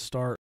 start.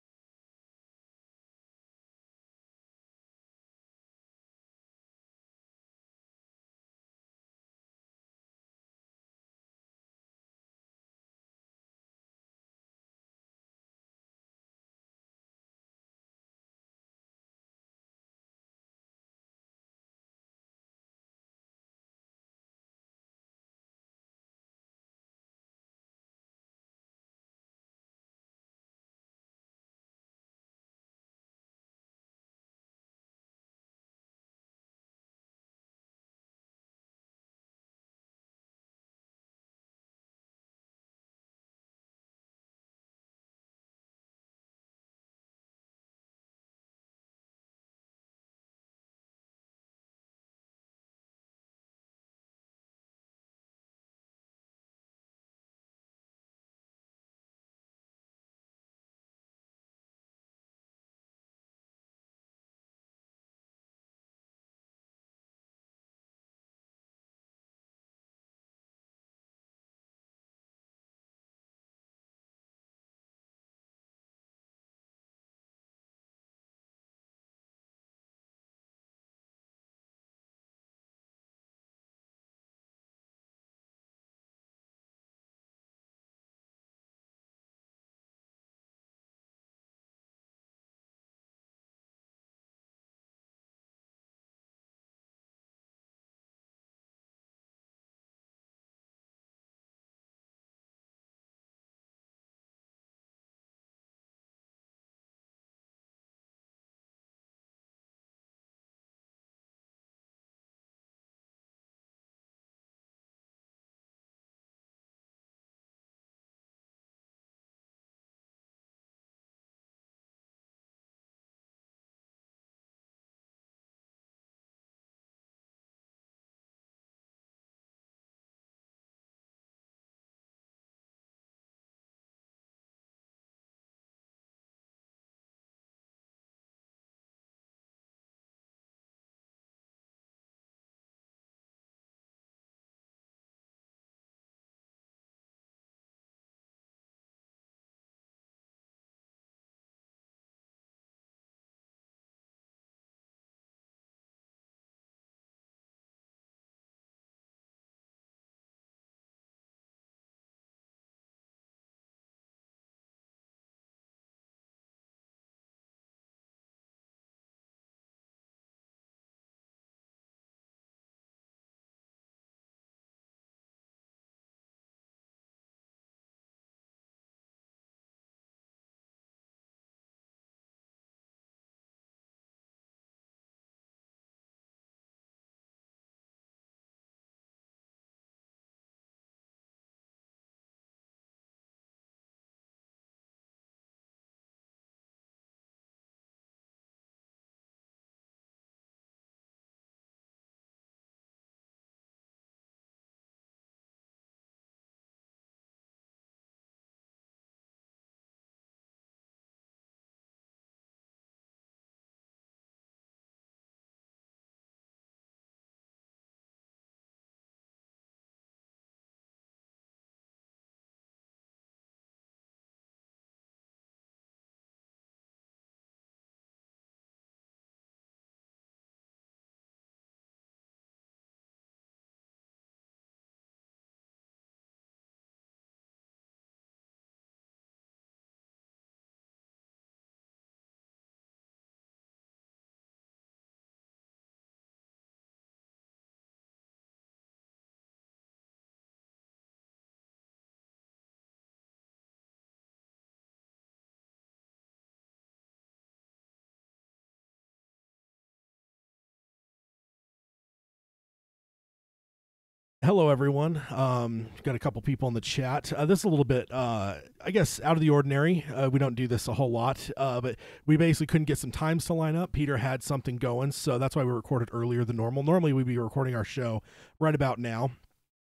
Hello, everyone. Got a couple people in the chat. This is a little bit, I guess, out of the ordinary. We don't do this a whole lot, but we basically couldn't get some times to line up. Peter had something going, so that's why we recorded earlier than normal. Normally, we'd be recording our show right about now.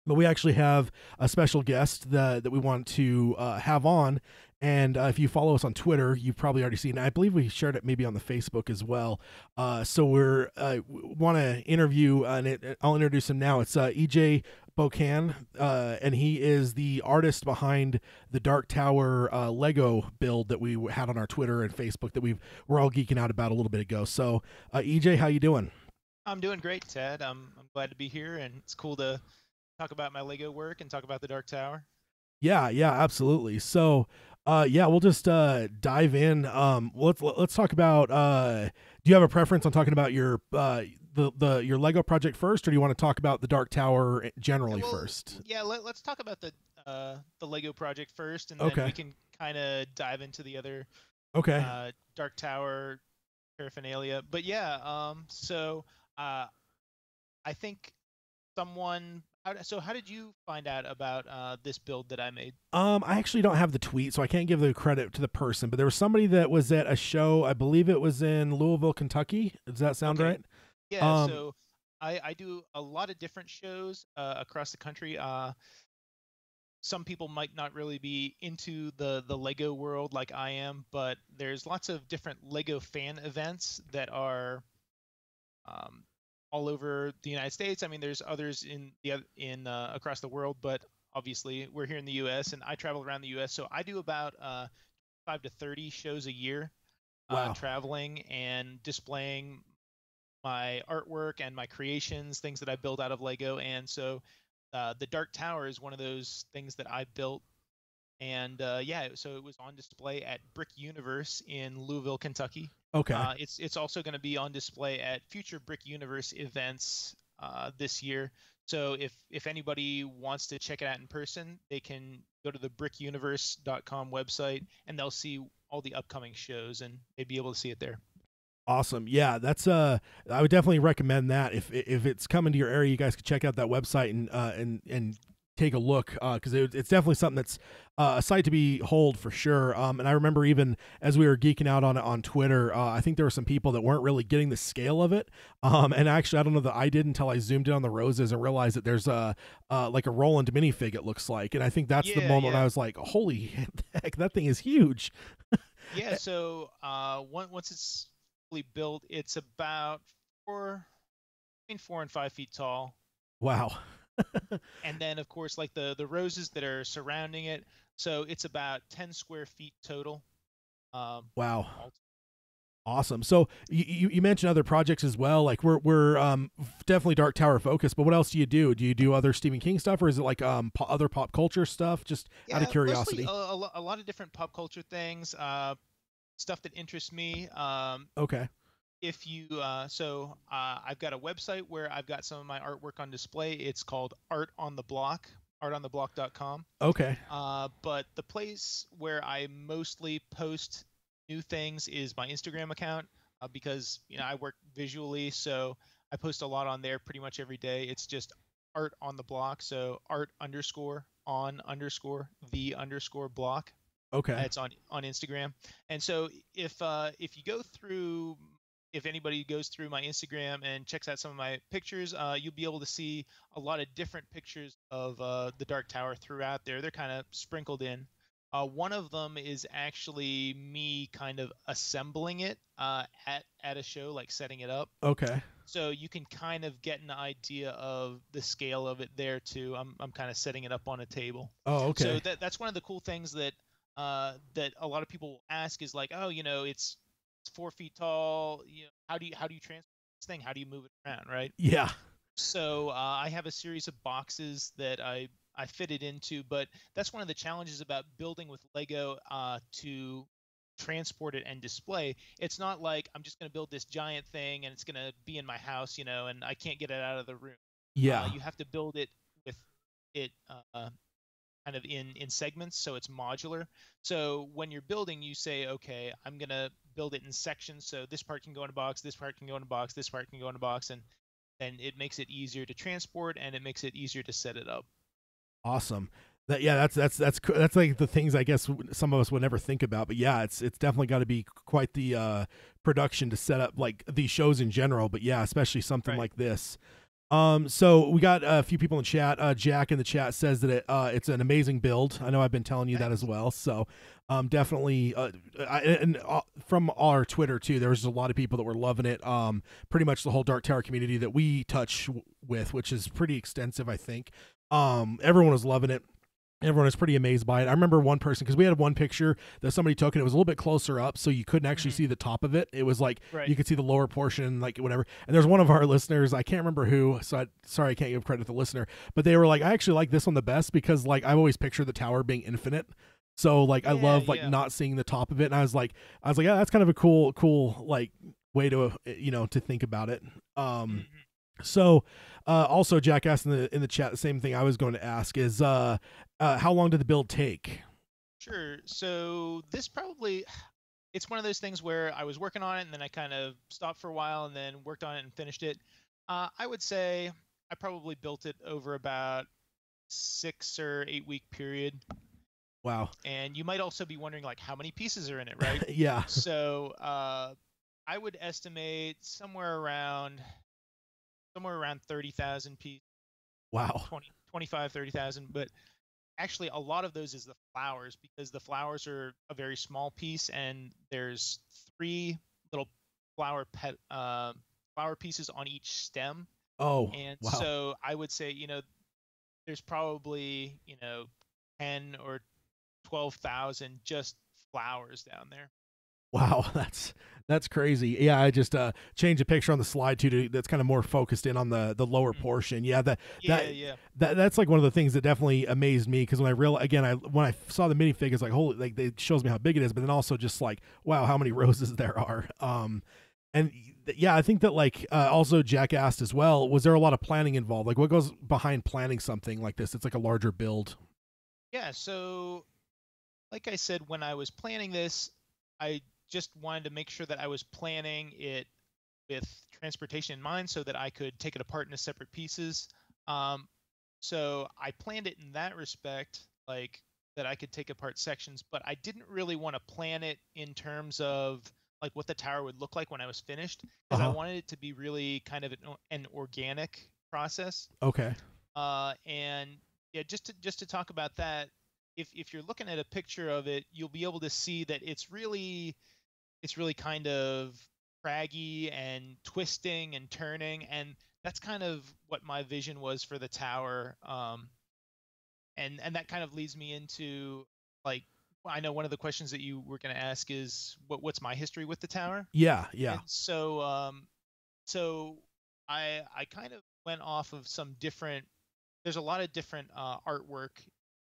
But we actually have a special guest that we want to have on. And if you follow us on Twitter, you've probably already seen it. I believe we shared it maybe on the Facebook as well. So we're want to interview, and I'll introduce him now. It's EJ Spokane, and he is the artist behind the Dark Tower Lego build that we had on our Twitter and Facebook that we're all geeking out about a little bit ago. So, EJ, how you doing? I'm doing great, Ted. I'm glad to be here, and it's cool to talk about my Lego work and talk about the Dark Tower. Yeah, yeah, absolutely. So, yeah, we'll just dive in. Let's talk about. Do you have a preference on talking about your your Lego project first, or do you want to talk about the Dark Tower generally first? Yeah, let's talk about the Lego project first, and then Okay. we can kind of dive into the other Okay. Dark Tower paraphernalia. But yeah, I think someone. So how did you find out about this build that I made? I actually don't have the tweet, so I can't give the credit to the person. But there was somebody that was at a show. I believe it was in Louisville, Kentucky. Does that sound Okay. right? Yeah, so I do a lot of different shows across the country. Some people might not really be into the Lego world like I am, but there's lots of different Lego fan events that are um, all over the United States. I mean, there's others in across the world, but obviously we're here in the U.S. and I travel around the U.S. So I do about 5 to 30 shows a year, Wow. traveling and displaying my artwork and my creations, things that I built out of Lego. And so the Dark Tower is one of those things that I built. And yeah, so it was on display at Brick Universe in Louisville, Kentucky. Okay. It's also going to be on display at future Brick Universe events this year. So if anybody wants to check it out in person, they can go to the brickuniverse.com website and they'll see all the upcoming shows and they'd be able to see it there. Awesome. Yeah, that's I would definitely recommend that if it's coming to your area, you guys could check out that website and take a look because it's definitely something that's a sight to behold for sure. And I remember even as we were geeking out on it on Twitter, I think there were some people that weren't really getting the scale of it. And actually, I don't know that I did until I zoomed in on the roses and realized that there's a like a Roland minifig. It looks like, and I think that's the moment when I was like, "Holy heck, that thing is huge!" Yeah. So once it's fully built, it's about between 4 and 5 feet tall. Wow. And then of course like the roses that are surrounding it, so it's about 10 square feet total. Wow. Awesome. So you mentioned other projects as well. Like we're definitely Dark Tower focused, but what else do you do? Do you do other Stephen King stuff, or is it like other pop culture stuff? Just out of curiosity. A lot of different pop culture things, stuff that interests me. Okay. If you I've got a website where I've got some of my artwork on display. It's called Art on the Block, artontheblock.com. Okay. But the place where I mostly post new things is my Instagram account, because I work visually, so I post a lot on there pretty much every day. It's just Art on the Block, so art_on_the_block. Okay. It's on Instagram. And so if anybody goes through my Instagram and checks out some of my pictures, you'll be able to see a lot of different pictures of the Dark Tower throughout there. They're kind of sprinkled in. One of them is actually me kind of assembling it at a show, like setting it up. Okay. So you can kind of get an idea of the scale of it there too. I'm kind of setting it up on a table. Oh, okay. So that's one of the cool things that a lot of people will ask is like, oh, it's 4 feet tall. How do you transport this thing? How do you move it around, right? Yeah. So I have a series of boxes that I fit it into, but that's one of the challenges about building with Lego to transport it and display. It's not like I'm just going to build this giant thing and it's going to be in my house, and I can't get it out of the room. Yeah. You have to build it with it kind of in segments, so it's modular. So when you're building, you say, okay, I'm going to build it in sections, so this part can go in a box, this part can go in a box, this part can go in a box, and then it makes it easier to transport and it makes it easier to set it up. Awesome. That's like the things I guess some of us would never think about, but yeah, it's definitely got to be quite the production to set up like these shows in general, but yeah, especially something like this. So we got a few people in chat. Jack in the chat says that it's an amazing build. I know I've been telling you that as well. So definitely, from our Twitter too, there was a lot of people that were loving it. Pretty much the whole Dark Tower community that we touch with, which is pretty extensive, I think. Everyone was loving it. Everyone was pretty amazed by it. I remember one person, because we had one picture that somebody took and it was a little bit closer up, so you couldn't actually see the top of it. It was like Right. you could see the lower portion, like whatever. And there's one of our listeners, I can't remember who, so sorry I can't give credit to the listener, but they were like, I actually like this one the best because like I've always pictured the tower being infinite. So like I love like not seeing the top of it, and I was like, yeah, that's kind of a cool like way to to think about it. So, also Jack asked in the chat the same thing I was going to ask is how long did the build take? Sure. So this probably, it's one of those things where I was working on it and then I kind of stopped for a while and then worked on it and finished it. I would say I probably built it over about 6 or 8 week period. Wow. And you might also be wondering like how many pieces are in it, right? Yeah. So I would estimate somewhere around 30,000 pieces. Wow. 25, 30,000. But actually, a lot of those is the flowers, because the flowers are a very small piece, and there's 3 little flower pieces on each stem. Oh, and wow. So I would say, there's probably 10 or 12,000 just flowers down there. Wow, that's crazy. Yeah, I just changed a picture on the slide too. That's kind of more focused in on the lower portion. Yeah, that's like one of the things that definitely amazed me, because when I saw the minifig, it's like holy, like it shows me how big it is, but then also just like wow, how many roses there are. And yeah, I think that like also Jack asked as well, was there a lot of planning involved? Like what goes behind planning something like this? It's like a larger build. Yeah, so like I said, when I was planning this, I just wanted to make sure that I was planning it with transportation in mind so that I could take it apart into separate pieces. So I planned it in that respect, like that I could take apart sections, but I didn't really want to plan it in terms of like what the tower would look like when I was finished, because I wanted it to be really kind of an organic process. Okay. And yeah, just to talk about that, if you're looking at a picture of it, you'll be able to see that it's really kind of craggy and twisting and turning, and that's kind of what my vision was for the tower. And that kind of leads me into like, I know one of the questions that you were going to ask is what's my history with the tower. Yeah. And so I kind of went off of some different, there's a lot of different artwork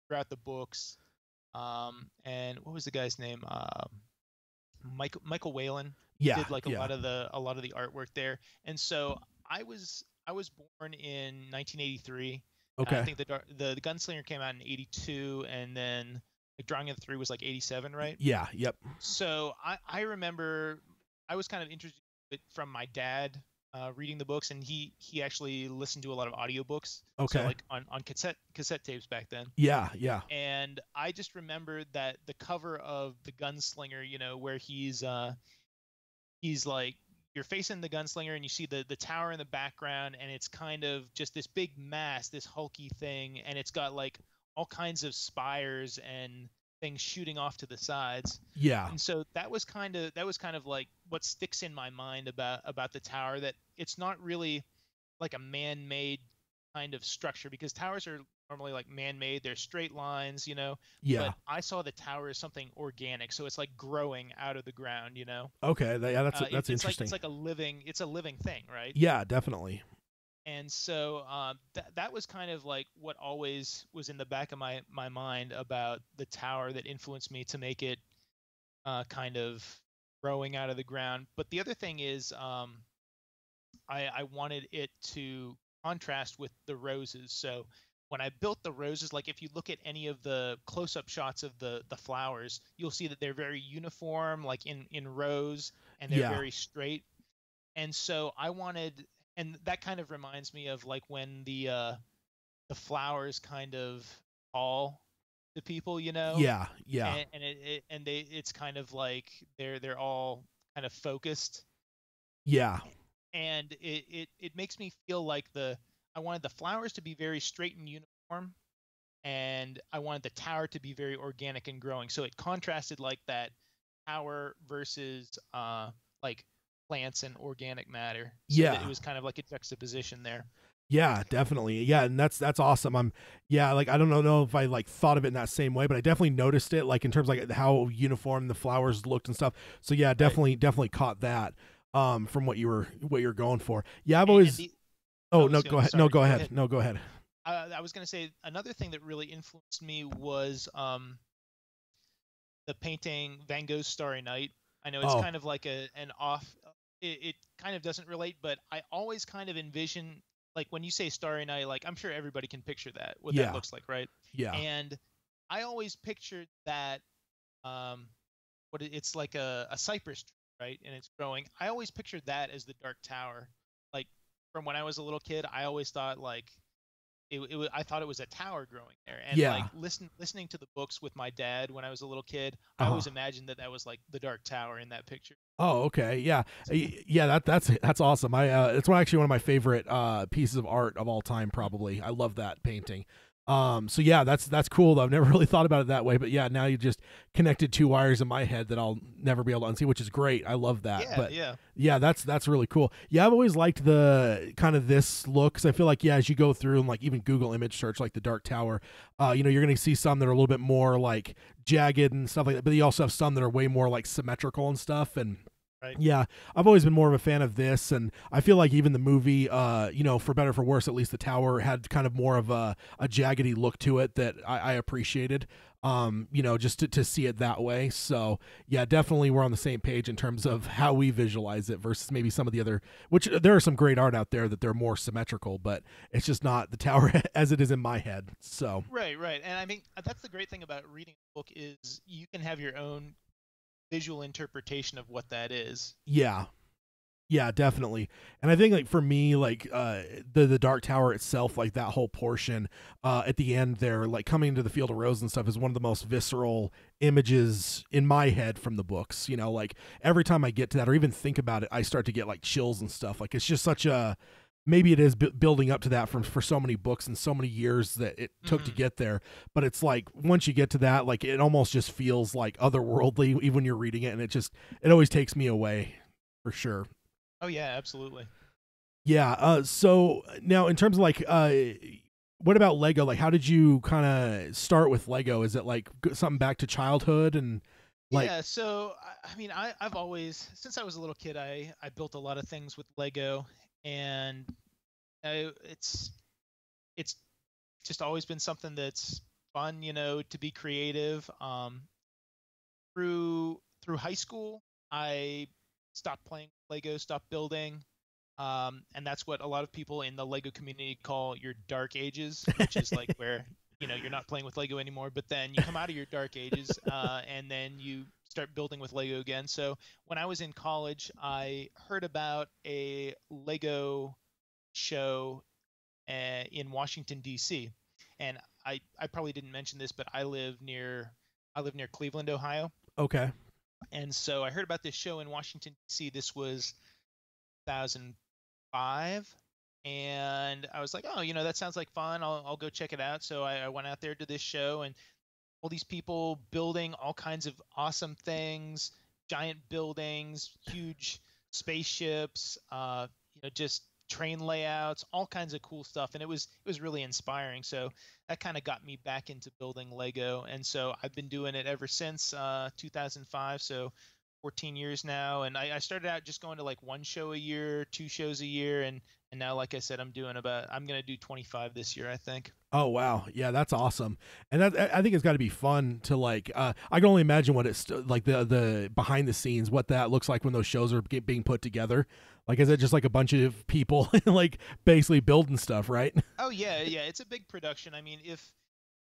throughout the books. And what was the guy's name? Michael Whalen did like a lot of the artwork there. And so I was born in 1983. Okay. I think the Gunslinger came out in 82, and then like Drawing of the Three was like 87, right? Yeah. Yep. So I remember I was kind of introduced to it from my dad reading the books, and he actually listened to a lot of audiobooks. Okay. So like on cassette tapes back then. Yeah. Yeah. And I just remembered that the cover of the Gunslinger, where he's like, you're facing the Gunslinger and you see the tower in the background, and it's kind of just this big mass, this hulky thing, and it's got like all kinds of spires and things shooting off to the sides. Yeah. And so that was kind of like what sticks in my mind about the tower, that it's not really like a man-made kind of structure, because towers are normally like man-made, they're straight lines, Yeah. But I saw the tower as something organic, so it's like growing out of the ground, Okay. That's interesting. It's like a living thing, right? Yeah, definitely. And so that was kind of like what always was in the back of my mind about the tower, that influenced me to make it kind of growing out of the ground. But the other thing is I wanted it to contrast with the roses. So when I built the roses, like if you look at any of the close-up shots of the flowers, you'll see that they're very uniform, like in rows, and they're very straight. And so I wanted, and that kind of reminds me of like when the flowers kind of call to people, Yeah. Yeah. and it's kind of like they're all kind of focused. Yeah. And it makes me feel like I wanted the flowers to be very straight and uniform, and I wanted the tower to be very organic and growing. So it contrasted like that tower versus like plants and organic matter. So that it was kind of like a juxtaposition there. Yeah, definitely. Yeah, and that's awesome. Yeah, like I don't know if I like thought of it in that same way, but I definitely noticed it like in terms of like how uniform the flowers looked and stuff. So yeah, Right. definitely caught that from what you're going for. Yeah, I've And always the I Oh, was no, going go ahead. No, sorry, go go ahead. ahead. No, go ahead. I was going to say another thing that really influenced me was the painting Van Gogh's Starry Night. I know it's Oh, kind of like an off. It kind of doesn't relate, but I always kind of envision like when you say Starry Night, like I'm sure everybody can picture that what that yeah. looks like, right? Yeah. And I always pictured that um, it's like a cypress tree, right? And it's growing. I always pictured that as the Dark Tower. Like from when I was a little kid, I always thought like it was, I thought it was a tower growing there. And like Yeah. listening to the books with my dad when I was a little kid, I Uh-huh. always imagined that that was like the Dark Tower in that picture. Oh, okay. Yeah. Yeah, that's awesome. I it's actually one of my favorite pieces of art of all time Mm. probably. I love that painting. So yeah, that's cool though. I've never really thought about it that way, but yeah, now you just connected two wires in my head that I'll never be able to unsee, which is great. I love that. Yeah, But yeah. yeah, that's really cool. Yeah, I've always liked the kind of this look cuz I feel like yeah, as you go through and like even Google image search like the Dark Tower, you're going to see some that are a little bit more like jagged and stuff like that, but you also have some that are way more like symmetrical and stuff. And Right. yeah, I've always been more of a fan of this, and I feel like even the movie, for better or for worse, at least the tower had kind of more of a jaggedy look to it that I appreciated. Just to see it that way. So yeah, definitely we're on the same page in terms of how we visualize it versus maybe some of the other. Which there are some great art out there that they're more symmetrical, but it's just not the tower as it is in my head. So Right, right. And I mean that's the great thing about reading a book is you can have your own visual interpretation of what that is. yeah, yeah, definitely. And I think like for me, like the Dark Tower itself, like that whole portion at the end there, like coming into the Field of Rose and stuff is one of the most visceral images in my head from the books. Like every time I get to that or even think about it, I start to get like chills and stuff. Like it's just such a maybe it is building up to that for so many books and so many years that it took to Hmm. get there, but it's like once you get to that, like it almost just feels like otherworldly even when you're reading it, and it always takes me away for sure. Oh yeah, absolutely. Yeah. So now, in terms of like, what about Lego? Like, how did you kind of start with Lego? Is it like something back to childhood and like, Yeah, so I mean, I've always, since I was a little kid, I built a lot of things with Lego, and it's it's just always been something that's fun, to be creative. Through high school, I stopped playing Lego, stopped building, and that's what a lot of people in the Lego community call your dark ages, which is like where you're not playing with Lego anymore, but then you come out of your dark ages, and then you start building with Lego again. So when I was in college, I heard about a Lego show in Washington D.C. and I probably didn't mention this, but I live near Cleveland, Ohio, okay, and so I heard about this show in Washington D.C. This was 2005, and I was like, oh, that sounds like fun. I'll go check it out. So I went out there to this show, and all these people building all kinds of awesome things, giant buildings, huge spaceships, just train layouts, all kinds of cool stuff, and it was really inspiring. So that kind of got me back into building Lego, and so I've been doing it ever since 2005. So 14 years now, and I started out just going to like one show a year, two shows a year, and now, like I said, I'm gonna do 25 this year, I think. oh wow, yeah, that's awesome, and I think it's got to be fun to like. I can only imagine what it's like the behind the scenes, what that looks like when those shows are being put together. Like, is it just like a bunch of people like basically building stuff, right? Oh yeah, yeah, it's a big production. I mean, if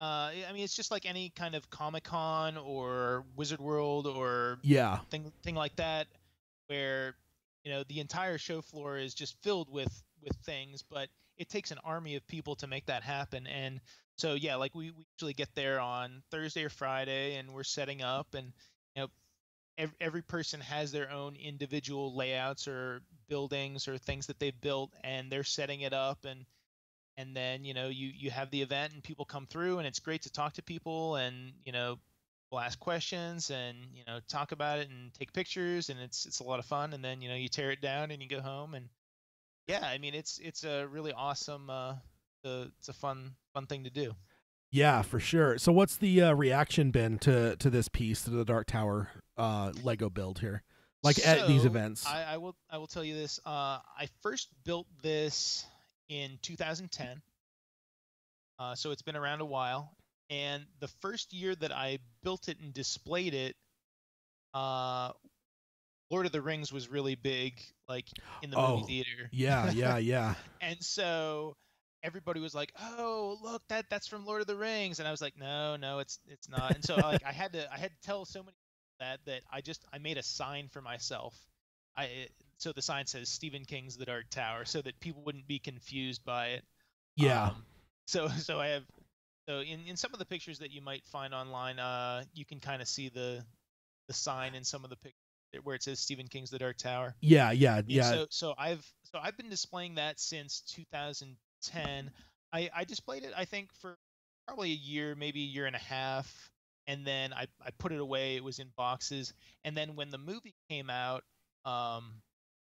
I mean, it's just like any kind of Comic Con or Wizard World or Yeah, thing like that, where the entire show floor is just filled with things, but it takes an army of people to make that happen. And so yeah, like we usually get there on Thursday or Friday, and we're setting up, and you know every person has their own individual layouts or buildings or things that they've built, and they're setting it up, and then you have the event and people come through, and it's great to talk to people, and we'll ask questions, and talk about it and take pictures, and it's a lot of fun, and then you tear it down and you go home, and Yeah, I mean it's a really awesome it's a fun thing to do. Yeah, for sure. So what's the reaction been to this piece, to the Dark Tower Lego build here, like at these So events? I will tell you this. I first built this in 2010, so it's been around a while. And the first year that I built it and displayed it, uh, Lord of the Rings was really big, like in the movie Oh, theater. yeah, yeah, yeah. And so everybody was like, "Oh, look, that's from Lord of the Rings," and I was like, "No, no, it's not." And so like I had to tell so many people that I made a sign for myself. So the sign says Stephen King's The Dark Tower, so that people wouldn't be confused by it. Yeah. Um, so I have so in some of the pictures that you might find online, you can kind of see the sign in some of the pictures where it says Stephen King's The Dark Tower. Yeah, yeah, And yeah. so I've been displaying that since 2010. I displayed it I think for probably a year, maybe a year and a half, and then I put it away. It was in boxes, and then when the movie came out, was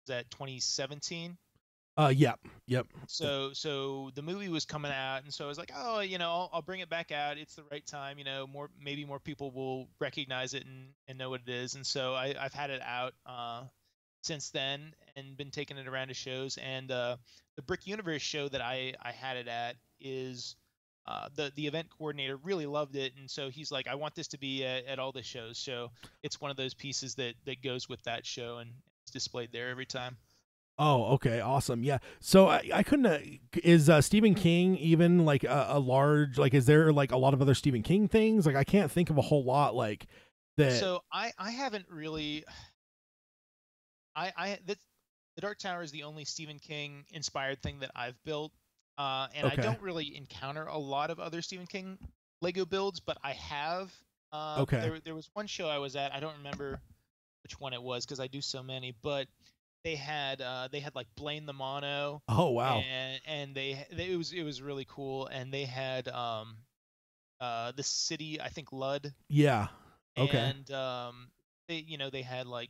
that 2017? Yep, yep. So the movie was coming out, and so I was like, oh, I'll bring it back out. It's the right time, maybe more people will recognize it and know what it is. And so I've had it out since then and been taking it around to shows. And the Brick Universe show that I had it at is the event coordinator really loved it, and so he's like, I want this to be at all the shows. So it's one of those pieces that goes with that show and it's displayed there every time. Oh, okay, awesome. Yeah. So I couldn't. Is Stephen King even like a large? Like, is there like a lot of other Stephen King things? Like, I can't think of a whole lot like that. So I haven't really the Dark Tower is the only Stephen King inspired thing that I've built, and I Okay. don't really encounter a lot of other Stephen King Lego builds, but I have. Okay. There was one show I was at. I don't remember which one it was because I do so many, but they had like Blaine the Mono, Oh, wow. and it was really cool, and they had the city, I think Lud, Yeah. Okay. and they had like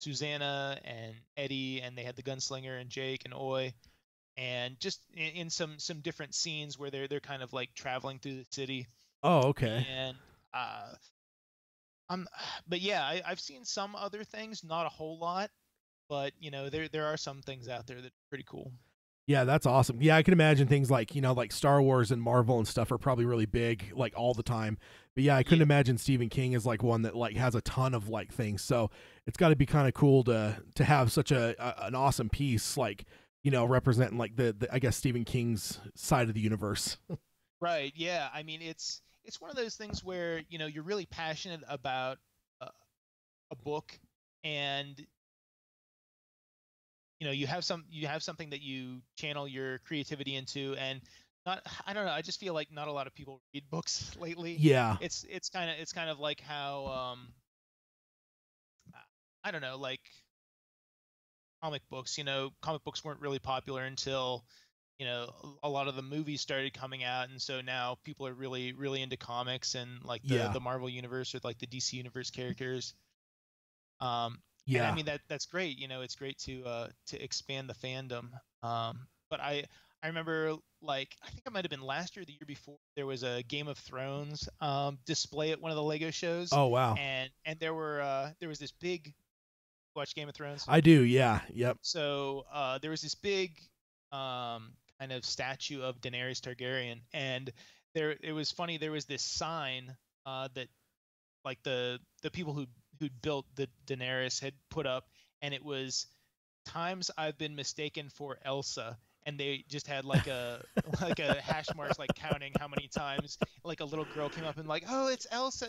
Susanna and Eddie, and they had the gunslinger and Jake and Oi, and just in some different scenes where they're kind of like traveling through the city. Oh, okay. And uh, I'm, but yeah, I've seen some other things, not a whole lot, but there are some things out there that are pretty cool. Yeah, that's awesome. Yeah, I can imagine things like, like Star Wars and Marvel and stuff are probably really big like all the time. But yeah, I couldn't Yeah, imagine Stephen King is like one that like has a ton of like things. So it's got to be kind of cool to have such an awesome piece like, representing like the I guess Stephen King's side of the universe. right. Yeah, I mean it's one of those things where you're really passionate about a, a book, and you have something that you channel your creativity into. And not I don't know, I just feel like not a lot of people read books lately. Yeah. It's kind of like how I don't know, like comic books weren't really popular until a lot of the movies started coming out, and so now people are really into comics and like Yeah. the Marvel universe or like the DC universe characters. And I Yeah. mean that's great. It's great to expand the fandom. But I remember, like, I think it might have been last year, or the year before, there was a Game of Thrones display at one of the Lego shows, Oh, wow. and there was this big, watch Game of Thrones. I do. Yeah. Yep. So there was this big kind of statue of Daenerys Targaryen, and it was funny. There was this sign that like the people who built the Daenerys had put up, and it was, times I've been mistaken for Elsa. And they just had like a like a hash marks, like counting how many times like a little girl came up and like, oh, it's Elsa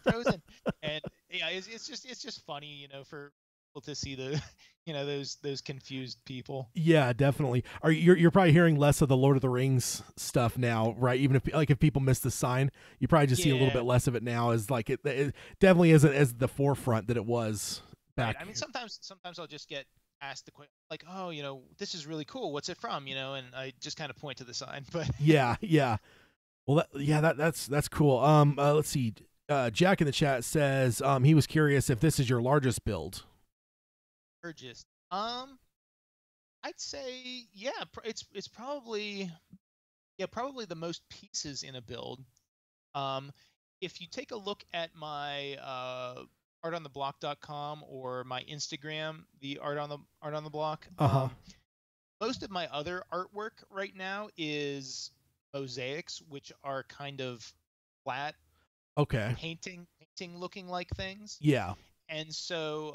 frozen. And yeah, it's just funny, for people to see the those confused people. Yeah, definitely. Are you're probably hearing less of the Lord of the Rings stuff now, right? Even if people miss the sign, you probably just see a little Yeah, bit less of it now. As like it definitely isn't as the forefront that it was right. back. I mean, sometimes I'll just get asked the question like, oh, this is really cool. What's it from? And I just kind of point to the sign. But Yeah, yeah. Well, that's cool. Let's see. Jack in the chat says he was curious if this is your largest build. Burgess. Um, I'd say yeah, it's probably probably the most pieces in a build. Um, if you take a look at my artontheblock.com or my Instagram, the art on the block, Uh-huh. most of my other artwork right now is mosaics, which are kind of flat Okay. painting looking like things. Yeah. And so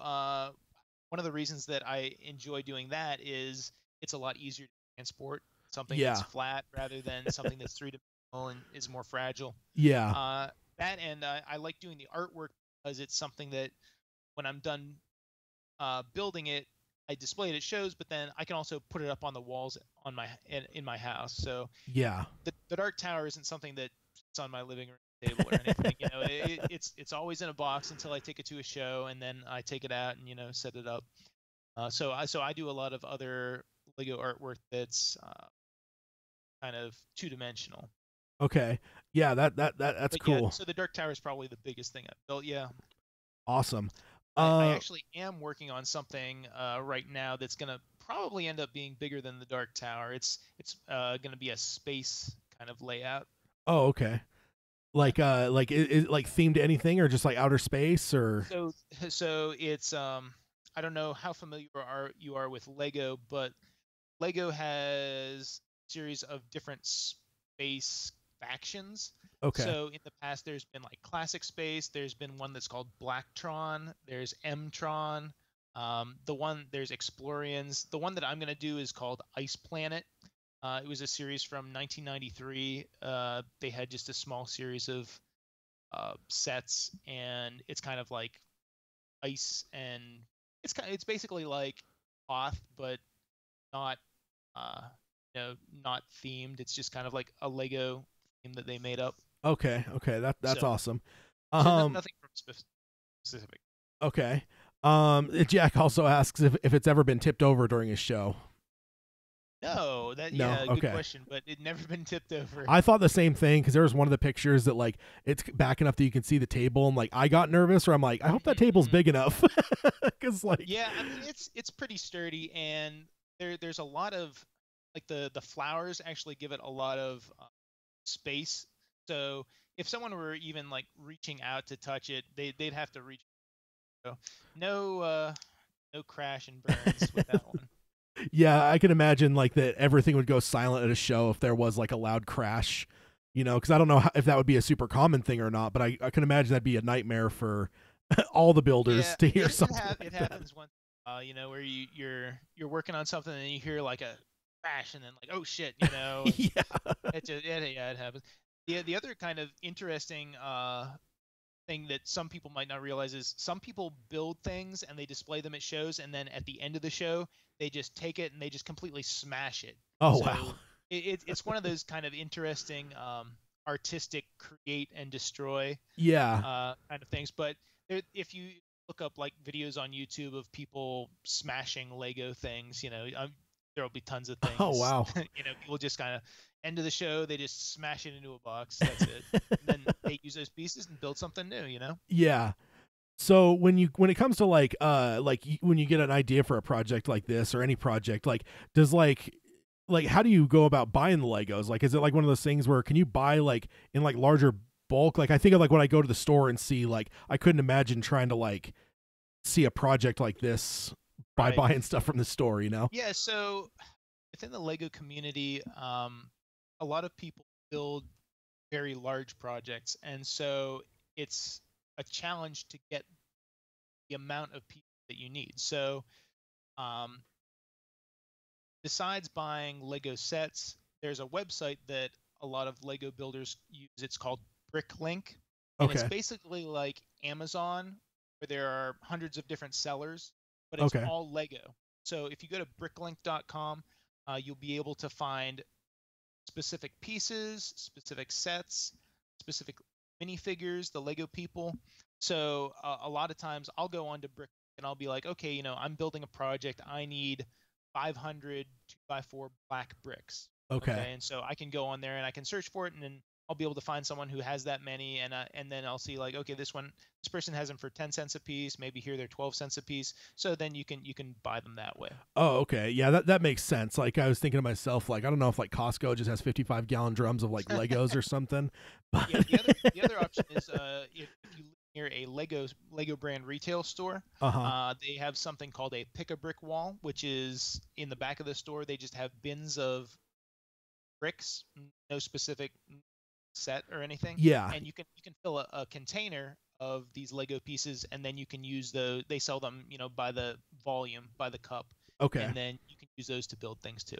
one of the reasons that I enjoy doing that is it's a lot easier to transport something that's Yeah. flat rather than something that's three-dimensional and is more fragile. Yeah. Uh, that and I like doing the artwork because it's something that when I'm done building it, I display it at shows, but then I can also put it up on the walls on in my house. So Yeah. the Dark Tower isn't something that sits on my living room table or anything. It's always in a box until I take it to a show, and then I take it out and set it up. So I do a lot of other Lego artwork that's kind of two-dimensional. Okay. Yeah, that's But yeah, cool. so the Dark Tower is probably the biggest thing I've built. Yeah. Awesome. I actually am working on something right now that's gonna probably end up being bigger than the Dark Tower. It's gonna be a space kind of layout. Oh, okay. Like is like themed to anything or just like outer space or So so it's I don't know how familiar you are with Lego, but Lego has a series of different space factions. okay. So in the past, there's been like Classic Space. There's been one that's called Blacktron. There's Mtron. There's Explorians. The one that I'm gonna do is called Ice Planet. It was a series from 1993. They had just a small series of sets, and it's kind of like ice, and it's basically like Hoth, but not uh, not themed. It's just kind of like a Lego theme that they made up. Okay. Okay. That's So awesome. nothing from specific. Okay. Jack also asks if it's ever been tipped over during his show. No, No. good Okay. question, but it never been tipped over. I thought the same thing because there was one of the pictures that like it's back enough that you can see the table, and like I got nervous, or I'm like, I hope that table's big enough because like Yeah, I mean it's pretty sturdy, and there's a lot of like the flowers actually give it a lot of space. So if someone were even like reaching out to touch it, they'd have to reach. So no crash and burns with that one. yeah, I can imagine like that everything would go silent at a show if there was like a loud crash, because I don't know if that would be a super common thing or not, but I can imagine that'd be a nightmare for all the builders Yeah, to hear something. it Like that. happens once, where you're working on something and you hear like a crash and then like oh shit, Yeah. it happens. The other kind of interesting thing that some people might not realize is some people build things and they display them at shows, and then at the end of the show they just take it and they just completely smash it. Oh So wow. it's one of those kind of interesting artistic create and destroy Yeah. kind of things. But if you look up like videos on YouTube of people smashing Lego things, there'll be tons of Oh things. wow. People just kind of end of the show, they just smash it into a box. That's it. And then they use those pieces and build something new. Yeah. So when it comes to when you get an idea for a project like this or any project, like does like how do you go about buying the Legos? Like is it like one of those things where can you buy like in like larger bulk? Like I think of like when I go to the store and see like I couldn't imagine trying to like see a project like this by Right. buying stuff from the store. Yeah. So within the Lego community, a lot of people build very large projects, and so it's a challenge to get the amount of people that you need. So, um, besides buying Lego sets, there's a website that a lot of Lego builders use. It's called Bricklink, and it's Okay. basically like Amazon, where there are hundreds of different sellers, but it's Okay. all Lego. So if you go to bricklink.com, you'll be able to find specific pieces, specific sets, specific minifigures, the Lego people. So a lot of times I'll go on to Brick and I'll be like, okay, I'm building a project. I need 500 2x4 black bricks. Okay. Okay, and so I can go on there and I can search for it, and then I'll be able to find someone who has that many, and then I'll see like, okay, this person has them for 10 cents a piece. Maybe here they're 12 cents a piece. So then you can buy them that way. Oh, okay. Yeah, that makes sense. Like I was thinking to myself, like I don't know if like Costco just has 55-gallon drums of like Legos or something. But Yeah, the other option is if you live near a Lego brand retail store, uh-huh. they have something called a pick a brick wall, which is in the back of the store. They just have bins of bricks, no specific set or anything, Yeah. and you can fill a container of these Lego pieces, and then you can use those. They sell them, by the volume, by the cup, Okay. and then you can use those to build things too.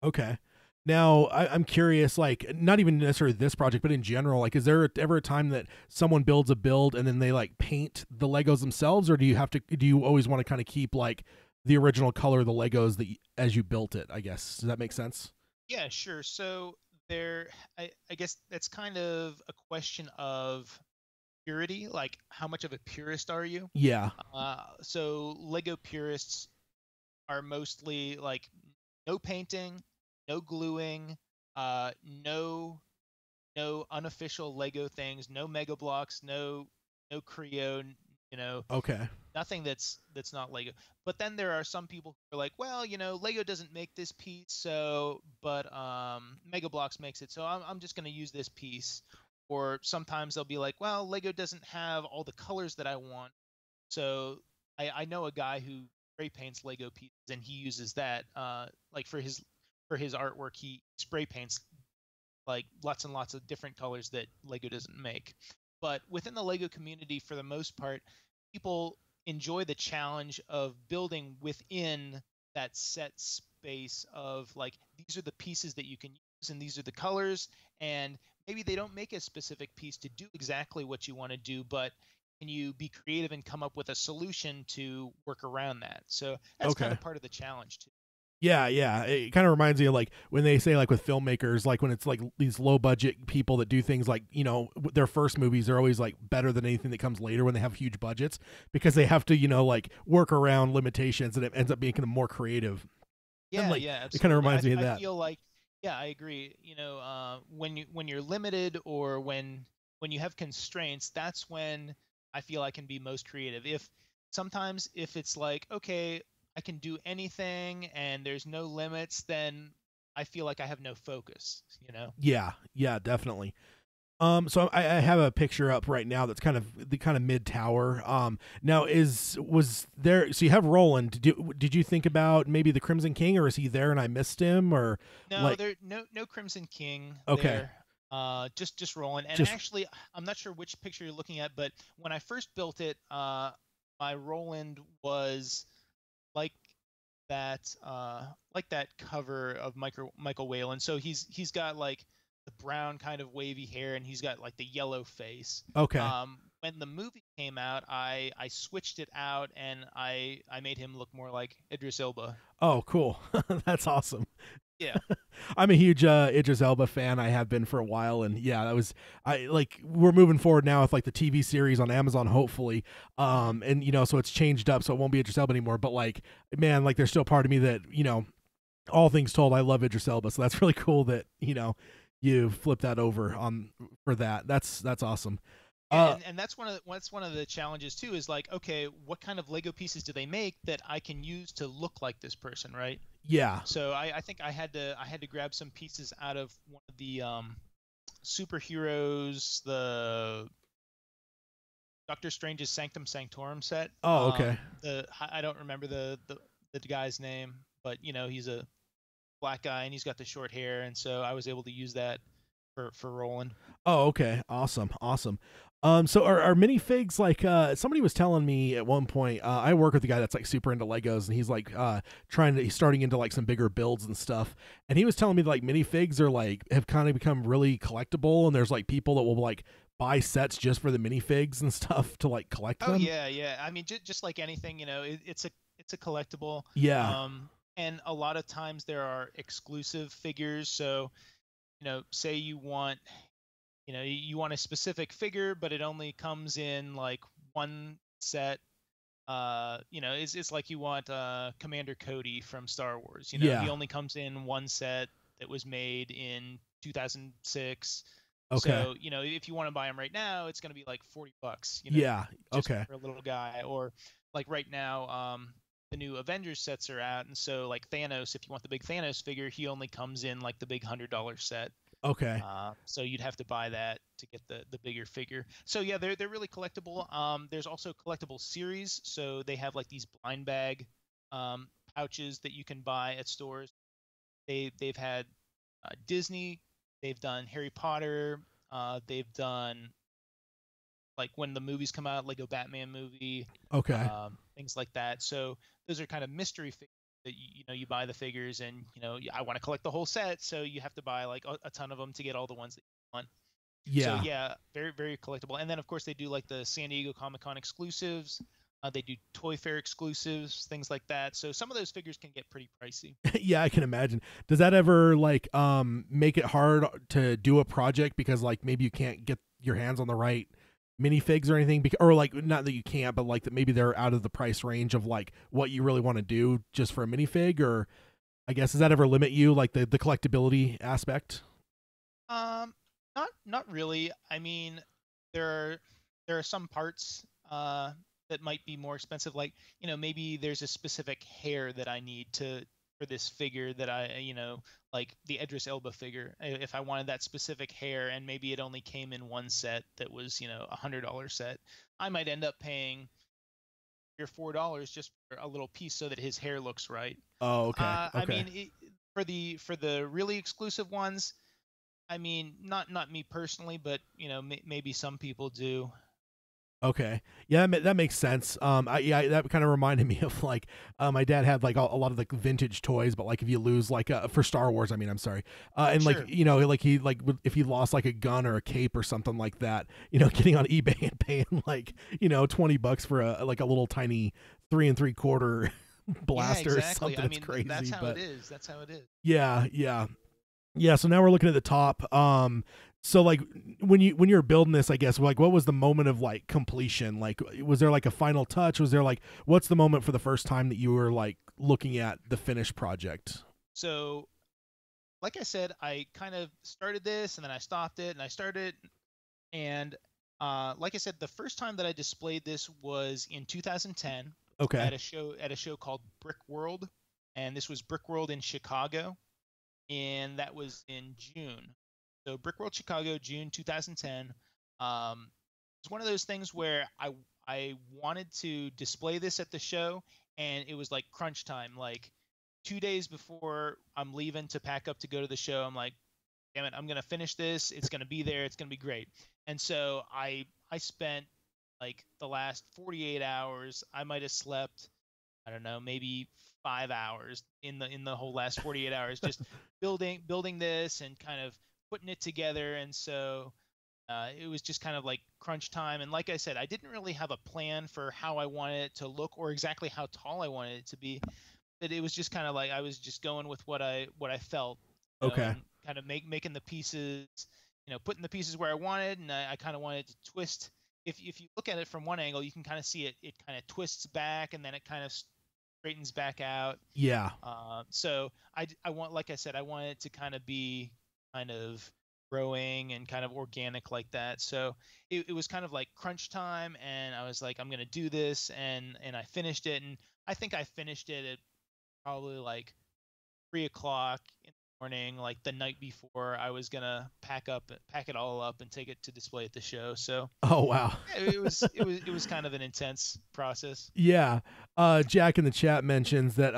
Okay. Now, I'm curious, like, not even necessarily this project, but in general, like, is there ever a time that someone builds a build and then they like paint the Legos themselves, or do you always want to kind of keep like the original color of the Legos as you built it? I guess does that make sense? Yeah, sure. So I guess that's kind of a question of purity, like how much of a purist are you? Yeah. So Lego purists are mostly like no painting, no gluing, no unofficial Lego things, no Mega Blocks, no Creo, you know, Okay. nothing that's not Lego. But then there are some people who are like, well, Lego doesn't make this piece, but Mega Blocks makes it, so I'm just going to use this piece. Or sometimes they'll be like, well, Lego doesn't have all the colors that I want, so I know a guy who spray paints Lego pieces, and he uses that like for his artwork. He spray paints like lots and lots of different colors that Lego doesn't make. But within the Lego community, for the most part, people enjoy the challenge of building within that set space of like, these are the pieces that you can use and these are the colors, and maybe they don't make a specific piece to do exactly what you want to do, but can you be creative and come up with a solution to work around that? So that's kind Okay. of part of the challenge too. Yeah, yeah. It kind of reminds me of like when they say like with filmmakers, like when it's like these low budget people that do things like, their first movies are always like better than anything that comes later when they have huge budgets because they have to, like work around limitations and it ends up being kind of more creative. And Yeah, like yeah, it kind of absolutely. reminds me of I that. feel like, yeah, I agree. When you're limited, or when you have constraints, that's when I feel I can be most creative. If it's like, okay, I can do anything and there's no limits, then I feel like I have no focus, you know? Yeah, yeah, definitely. So I have a picture up right now that's kind of the kind of mid tower. Now was there? So you have Roland. Did you think about maybe the Crimson King, or is he there and I missed him, or No, like? there no Crimson King Okay, there. Just rolling. And just actually, I'm not sure which picture you're looking at, but when I first built it, my Roland was like that cover of Michael Whalen. So he's got like the brown kind of wavy hair, and he's got like the yellow face. okay. When the movie came out, I switched it out, and I made him look more like Idris Elba. Oh, cool. That's awesome. Yeah. I'm a huge Idris Elba fan. I have been for a while, and yeah, that was I like we're moving forward now with like the TV series on Amazon, hopefully. Hmm. And so it's changed up, so it won't be Idris Elba anymore. But like, man, like there's still part of me that all things told, I love Idris Elba, so that's really cool that you flip that over on for that. That's awesome. Yeah, Uh, and that's one of the challenges too. Is like, okay, what kind of Lego pieces do they make that I can use to look like this person, right? yeah. So I think I had to grab some pieces out of one of the superheroes, the Doctor Strange's Sanctum Sanctorum set. Oh, okay. The I don't remember the guy's name, but he's a black guy and he's got the short hair, and so I was able to use that for Roland. Oh, okay. Awesome. Awesome. So are minifigs like somebody was telling me at one point, I work with a guy that's like super into Legos and he's like he's starting into like some bigger builds and stuff. And he was telling me that, like minifigs are like have kind of become really collectible and there's like people that will like buy sets just for the minifigs and stuff to like collect Oh them. yeah, yeah. I mean, just like anything, it's a collectible. Yeah. And a lot of times there are exclusive figures. So say you want a specific figure, but it only comes in like one set. It's like you want Commander Cody from Star Wars. He Yeah. only comes in one set that was made in 2006. Okay. So, if you want to buy them right now, it's going to be like $40, Yeah. just Okay. for a little guy. Or like right now, the new Avengers sets are out, and so like Thanos, if you want the big Thanos figure, he only comes in like the big $100 set. Okay. So you'd have to buy that to get the bigger figure. So yeah, they're really collectible. There's also collectible series. So they have like these blind bag um, pouches that you can buy at stores. They've had Disney. They've done Harry Potter. They've done like when the movies come out, Lego Batman movie, Okay. things like that. So those are kind of mystery figures that you buy the figures, and I want to collect the whole set, so you have to buy like a ton of them to get all the ones that you want. So Yeah. yeah, very very collectible. And then of course they do like the San Diego Comic Con exclusives. They do Toy Fair exclusives, things like that. So some of those figures can get pretty pricey. Yeah, I can imagine. Does that ever like make it hard to do a project because like maybe you can't get your hands on the right minifigs or anything, or like not that you can't, but like that maybe they're out of the price range of like what you really want to do just for a minifig? Or I guess, does that ever limit you, like the collectability aspect? Um, not really. I mean, there are some parts that might be more expensive. Like, maybe there's a specific hair that I need to for this figure that like the Idris Elba figure. If I wanted that specific hair, and maybe it only came in one set that was, $100 set, I might end up paying $3 or $4 just for a little piece so that his hair looks right. Oh, okay. I Okay. mean, for the really exclusive ones, I mean, not me personally, but maybe some people do. Okay. Yeah, that makes sense. Yeah, that kind of reminded me of like, my dad had like a lot of like vintage toys, but like if you lose like for Star Wars, I mean, I'm sorry, and like Sure. like he like if he lost like a gun or a cape or something like that, getting on eBay and paying like $20 for a like a little tiny 3 3/4 Yeah, blaster or exactly. something. I It's mean, that's crazy, how it but is. That's how it is. yeah, yeah. Yeah, so now we're looking at the top. So like when you were building this, I guess, like what was the moment of like completion? Like was there like a final touch? Was there like what's the moment for the first time that you were like looking at the finished project? So, like I said, I kind of started this and then I stopped it and I started, and like I said, the first time that I displayed this was in 2010 Okay. at a show called Brick World, and this was Brick World in Chicago, and that was in June. So Brick World Chicago, June 2010. It's one of those things where I wanted to display this at the show, and it was like crunch time. Like 2 days before I'm leaving to pack up to go to the show, I'm like, damn it, I'm gonna finish this. It's gonna be there. It's gonna be great. And so I spent like the last 48 hours. I might have slept, I don't know, maybe 5 hours in the whole last 48 hours, just building this and kind of putting it together. And so it was just kind of like crunch time. And like I said, I didn't really have a plan for how I wanted it to look or exactly how tall I wanted it to be. But it was just kind of like I was just going with what I felt, Okay. and kind of making the pieces, putting the pieces where I wanted, and I kind of wanted to twist. If you look at it from one angle, you can kind of see it kind of twists back, and then it kind of straightens back out. Yeah. So I want, like I said, I want it to kind of be kind of growing and kind of organic like that. So it was kind of like crunch time, and I was like, I'm gonna do this, and I finished it, and I think I finished it at probably like 3 o'clock in the morning, like the night before I was gonna pack it all up and take it to display at the show. So Oh wow. yeah, it was kind of an intense process. Yeah. Jack in the chat mentions that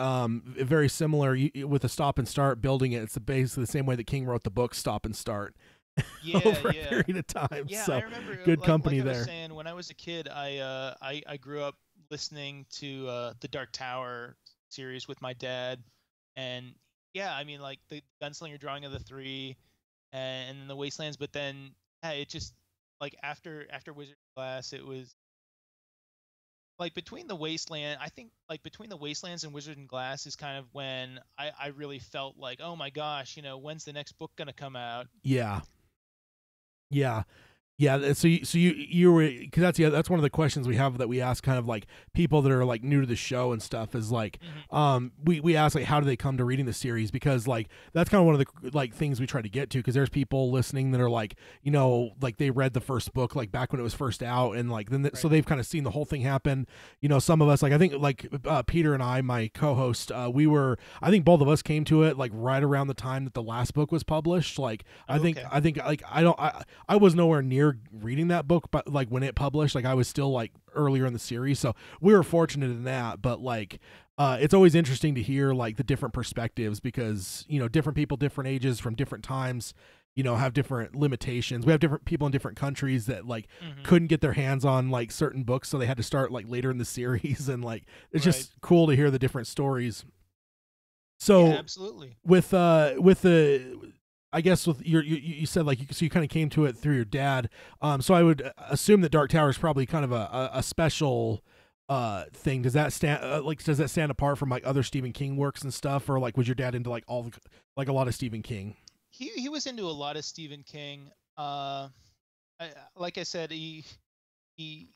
very similar with the stop and start building it. It's basically the same way that King wrote the book Stop and Start Yeah, over a yeah. period of time. Yeah, I So remember, good like company I was there. saying, when I was a kid, I grew up listening to the Dark Tower series with my dad, and yeah, I mean, like the Gunslinger Drawing of the Three, and then the Wastelands. But then yeah, it just like after Wizard Glass, it was like between the Wasteland. I think like between the Wastelands and Wizard and Glass is kind of when I really felt like, oh my gosh, when's the next book gonna come out? Yeah. Yeah. Yeah, so you were, because that's one of the questions we have that we ask kind of like people that are like new to the show and stuff is like we ask like how do they come to reading the series, because like that's kind of one of the like things we try to get to, because there's people listening that are like, you know, like they read the first book like back when it was first out, and like then so they've kind of seen the whole thing happen. You know, some of us, like I think like Peter and I, my co-host, I think both of us came to it like right around the time that the last book was published. Like I think like I was nowhere near reading that book, but like when it published, like I was still like earlier in the series, so we were fortunate in that. But like it's always interesting to hear like the different perspectives, because you know, different people, different ages, from different times, you know, have different limitations. We have different people in different countries that like couldn't get their hands on like certain books, so they had to start like later in the series, and like it's just cool to hear the different stories. So yeah, absolutely. with the, I guess with you said like so you kind of came to it through your dad. So I would assume that Dark Tower is probably kind of a special thing. Does that stand apart from like other Stephen King works and stuff, or like was your dad into like like a lot of Stephen King? He was into a lot of Stephen King. Like I said, he he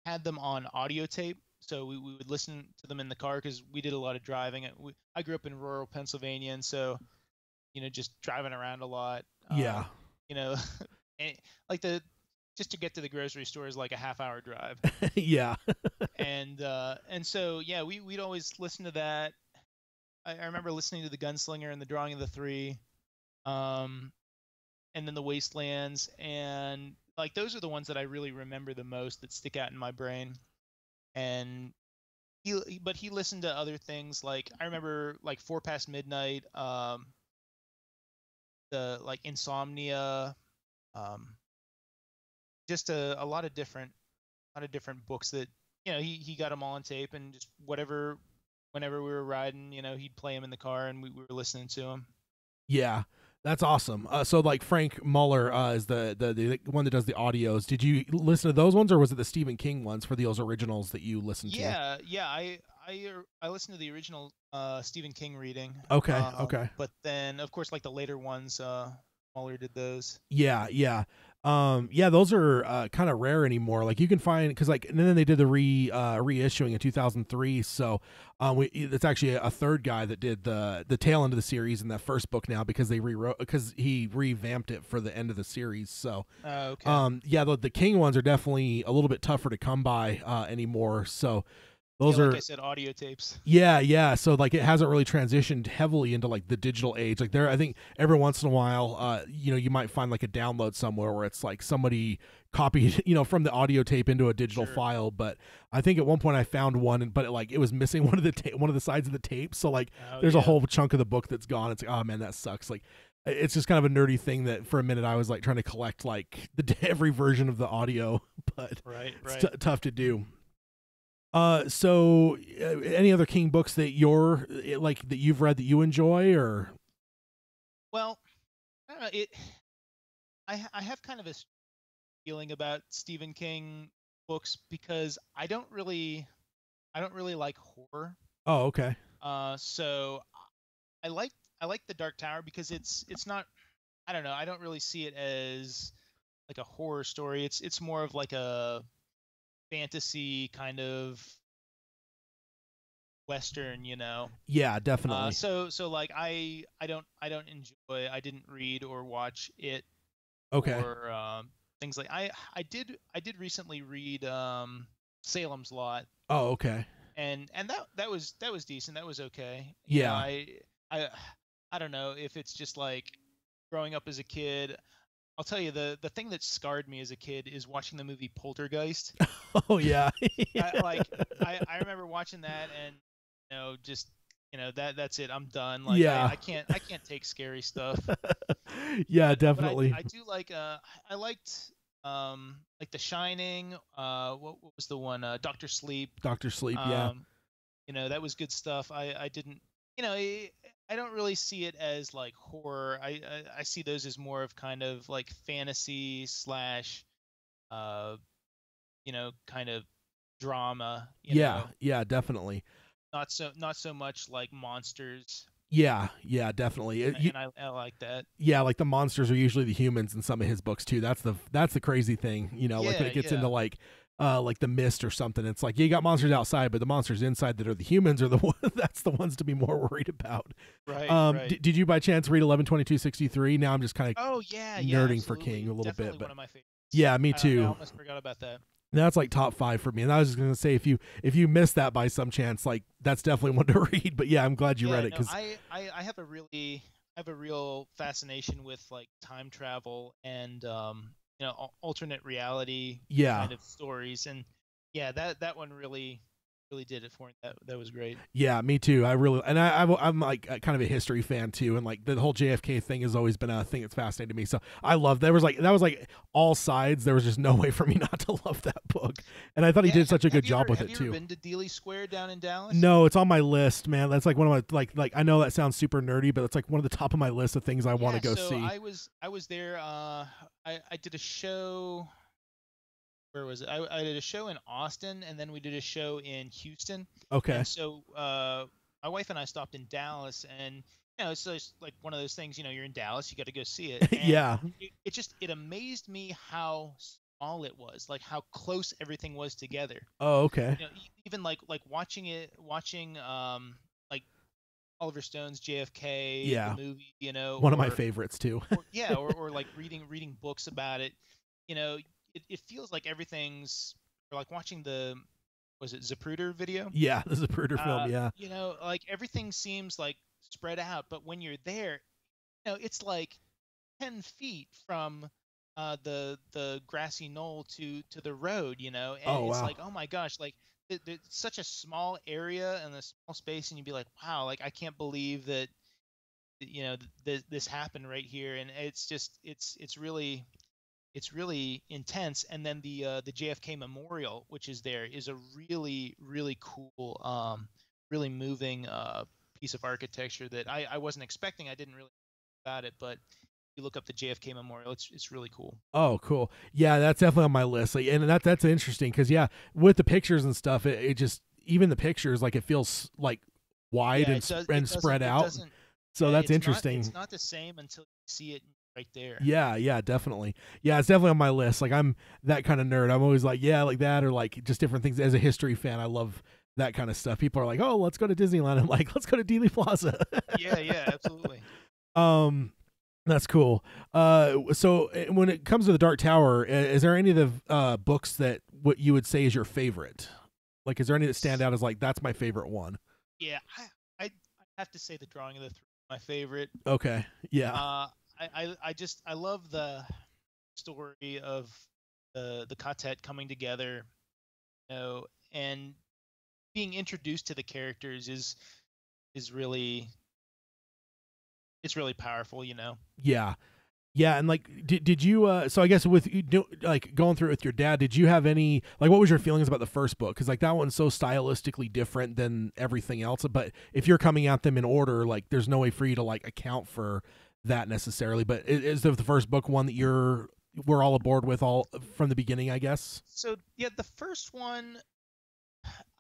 had them on audio tape, so we would listen to them in the car because we did a lot of driving. I grew up in rural Pennsylvania, and so you know, just driving around a lot. Yeah. You know, and like just to get to the grocery store is like a half-hour drive. Yeah. And so yeah, we'd always listen to that. I remember listening to The Gunslinger and The Drawing of the Three, and then The Wastelands, and like those are the ones that I really remember the most, that stick out in my brain. And but he listened to other things, like I remember like Four Past Midnight, the like Insomnia, um, just a lot of different books that, you know, he got them all on tape, and just whenever we were riding, you know, he'd play them in the car, and we were listening to them. Yeah, that's awesome. So like Frank Muller is the one that does the audios. Did you listen to those ones, or was it the Stephen King ones for those originals that you listened to? Yeah. I listened to the original Stephen King reading. Okay. But then of course like the later ones, Muller did those. Yeah. Yeah, those are kind of rare anymore. Like you can find, because like, and then they did the reissuing in 2003. So it's actually a third guy that did the tail end of the series in that first book now, because he revamped it for the end of the series. So okay. yeah, the King ones are definitely a little bit tougher to come by anymore. So those like are, I said, audio tapes. yeah. So like it hasn't really transitioned heavily into like the digital age. Like I think every once in a while, you know, you might find like a download somewhere where it's like somebody copied, you know, from the audio tape into a digital file. But I think at one point I found one, but it was missing one of the sides of the tape. So like there's a whole chunk of the book that's gone. It's like, oh man, that sucks. Like it's just kind of a nerdy thing that for a minute I was like trying to collect like every version of the audio, but it's tough to do. So any other King books that you're like that you've read that you enjoy, or? Well, I don't know. I have kind of a feeling about Stephen King books because I don't really like horror. Oh, okay. So I like the Dark Tower because it's not, I don't know, I don't really see it as like a horror story. It's more of like a fantasy kind of Western, you know. Yeah, definitely. So like I don't enjoy. I didn't read or watch it. Okay. Or things like I did recently read Salem's Lot. Oh, okay. And that was decent. That was okay. You Yeah. know, I I don't know if it's just like growing up as a kid. I'll tell you, the thing that scarred me as a kid is watching the movie Poltergeist. Oh yeah. I remember watching that, and you know, just, you know, that's it. I'm done. Like Yeah. I can't take scary stuff. Yeah, definitely. But I do like I liked like The Shining. What was the one? Doctor Sleep. Doctor Sleep. Yeah. You know, that was good stuff. I didn't, you know, I don't really see it as like horror. I see those as more of kind of like fantasy slash you know, kind of drama, you know. Yeah, definitely. Not so much like monsters. Yeah, yeah, definitely. and I like that. Yeah, like the monsters are usually the humans in some of his books too. That's the crazy thing, like when Yeah, it gets yeah. into like the mist or something. It's like you got monsters outside, but the monsters inside that are the humans are the one that's the ones to be more worried about. Right, right. Did you by chance read 11/22/63? Now I'm just kind of Oh yeah, yeah, nerding for King absolutely. a little bit, Definitely but one of my favorites. yeah, me I too. almost forgot about that. That's like top 5 for me. And I was just gonna say if you missed that by some chance, like that's definitely one to read. But yeah, I'm glad you read Yeah, it no, because I have a real fascination with like time travel and alternate reality yeah, kind of stories, and yeah, that one really did it for me. That was great. yeah, me too. I really and I'm like kind of a history fan too, and like the whole JFK thing has always been a thing that's fascinated me. So I love that was like all sides. There was just no way for me not to love that book, and I thought he Yeah, did such a good job with have it you ever too. been to Dealey Square down in Dallas? No, it's on my list, man. That's like one of my like I know that sounds super nerdy, but it's like one of the top of my list of things I want Yeah, to go so see. I was there. I did a show. Where was it? I did a show in Austin, and then we did a show in Houston. Okay. And so my wife and I stopped in Dallas, and it's just like one of those things. You're in Dallas, you got to go see it. And Yeah. it amazed me how small it was, like how close everything was together. Oh, okay. Even like watching like Oliver Stone's JFK, the Yeah. movie, One of my favorites too. or like reading books about it. It feels like everything's, or like watching the, was it Zapruder video? Yeah, the Zapruder film, yeah. Like everything seems like spread out, but when you're there, it's like 10 feet from the grassy knoll to the road, and Oh, it's wow. like, oh my gosh, like it's such a small area and a small space, and you'd be like, wow, like I can't believe that this happened right here, and it's just it's really intense. And then the JFK Memorial, which is there, is a really cool, really moving piece of architecture that I wasn't expecting. I didn't really know about it, but you look up the JFK Memorial, it's really cool. Oh, cool. Yeah, that's definitely on my list. Like, and that's interesting because yeah, with the pictures and stuff, it just even the pictures like it feels like wide Yeah, and spread out. So that's interesting. It's not the same until you see it right there. Yeah, yeah, definitely. Yeah, it's definitely on my list. Like I'm that kind of nerd. I'm always like, yeah, like that, or like just different things. As a history fan, I love that kind of stuff. People are like, oh, let's go to Disneyland. I'm like, let's go to Dealey Plaza. Yeah, absolutely. That's cool. So when it comes to the Dark Tower, is there any of the books that what you would say is your favorite? Like, is there any that stand out as like that's my favorite one? Yeah, I have to say the Drawing of the Three is my favorite. Okay. Yeah. I love the story of the quartet coming together, and being introduced to the characters is really, it's really powerful. Yeah. Yeah, and like, did you? So I guess with like going through it with your dad, did you have any like what was your feelings about the first book? Because like that one's so stylistically different than everything else. But if you're coming at them in order, like there's no way for you to like account for that necessarily. But is the first book one that we're all aboard with all from the beginning? I guess. So yeah, the first one,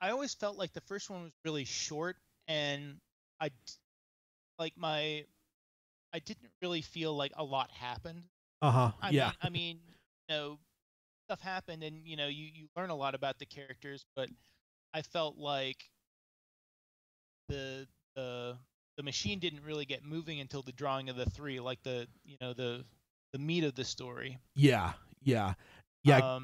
I always felt like the first one was really short, and I like I didn't really feel like a lot happened. Uh-huh. Yeah. I mean, stuff happened, and you learn a lot about the characters, but I felt like the machine didn't really get moving until the Drawing of the Three, like the meat of the story. Yeah. Yeah. Yeah.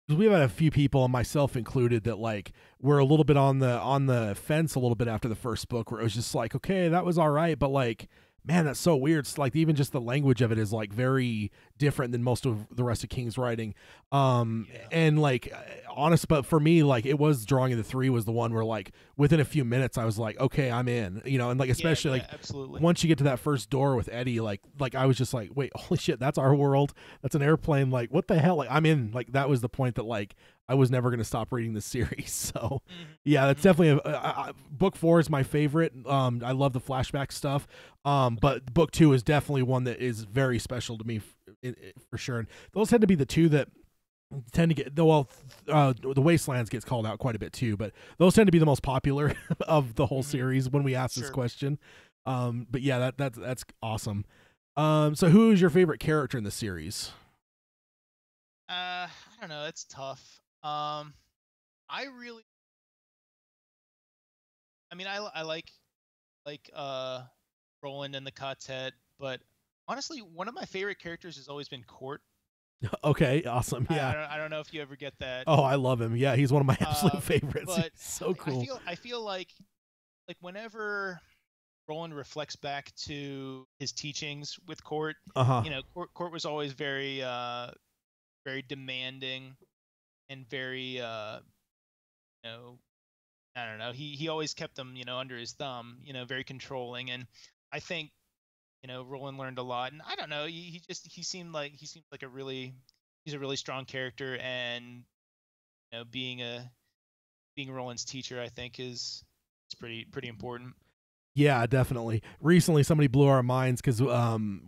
Because we've had a few people, and myself included, that like were a little bit on the fence a little bit after the first book, where it was just like, okay, that was all right, but like, man, that's so weird. It's like even just the language of it is like very different than most of the rest of King's writing. And like honest, but for me, like it was Drawing of the Three was the one where like within a few minutes I was like, okay, I'm in, and like especially like absolutely. Once you get to that first door with Eddie, like I was just like, wait, holy shit, that's our world. That's an airplane. Like what the hell? Like I'm in. Like that was the point that like I was never going to stop reading this series. So yeah, that's definitely book 4 is my favorite. I love the flashback stuff. But book 2 is definitely one that is very special to me for sure. And those tend to be the two that tend to get the Wastelands gets called out quite a bit too, but those tend to be the most popular of the whole series when we ask this question. But yeah, that's awesome. So who is your favorite character in the series? I don't know. It's tough. I like Roland and the Quartet, but honestly, one of my favorite characters has always been Court. Okay, awesome. Yeah. I don't know if you ever get that. Oh, I love him. Yeah, he's one of my absolute favorites. But he's so cool. I feel like whenever Roland reflects back to his teachings with Court, you know, Court was always very very demanding and very you know, I don't know. He always kept them, you know, under his thumb, you know, very controlling. And I think, you know, Roland learned a lot. And I don't know, he seemed like he's a really strong character. And you know, being Roland's teacher, I think is pretty important. Yeah, definitely. Recently, somebody blew our minds because we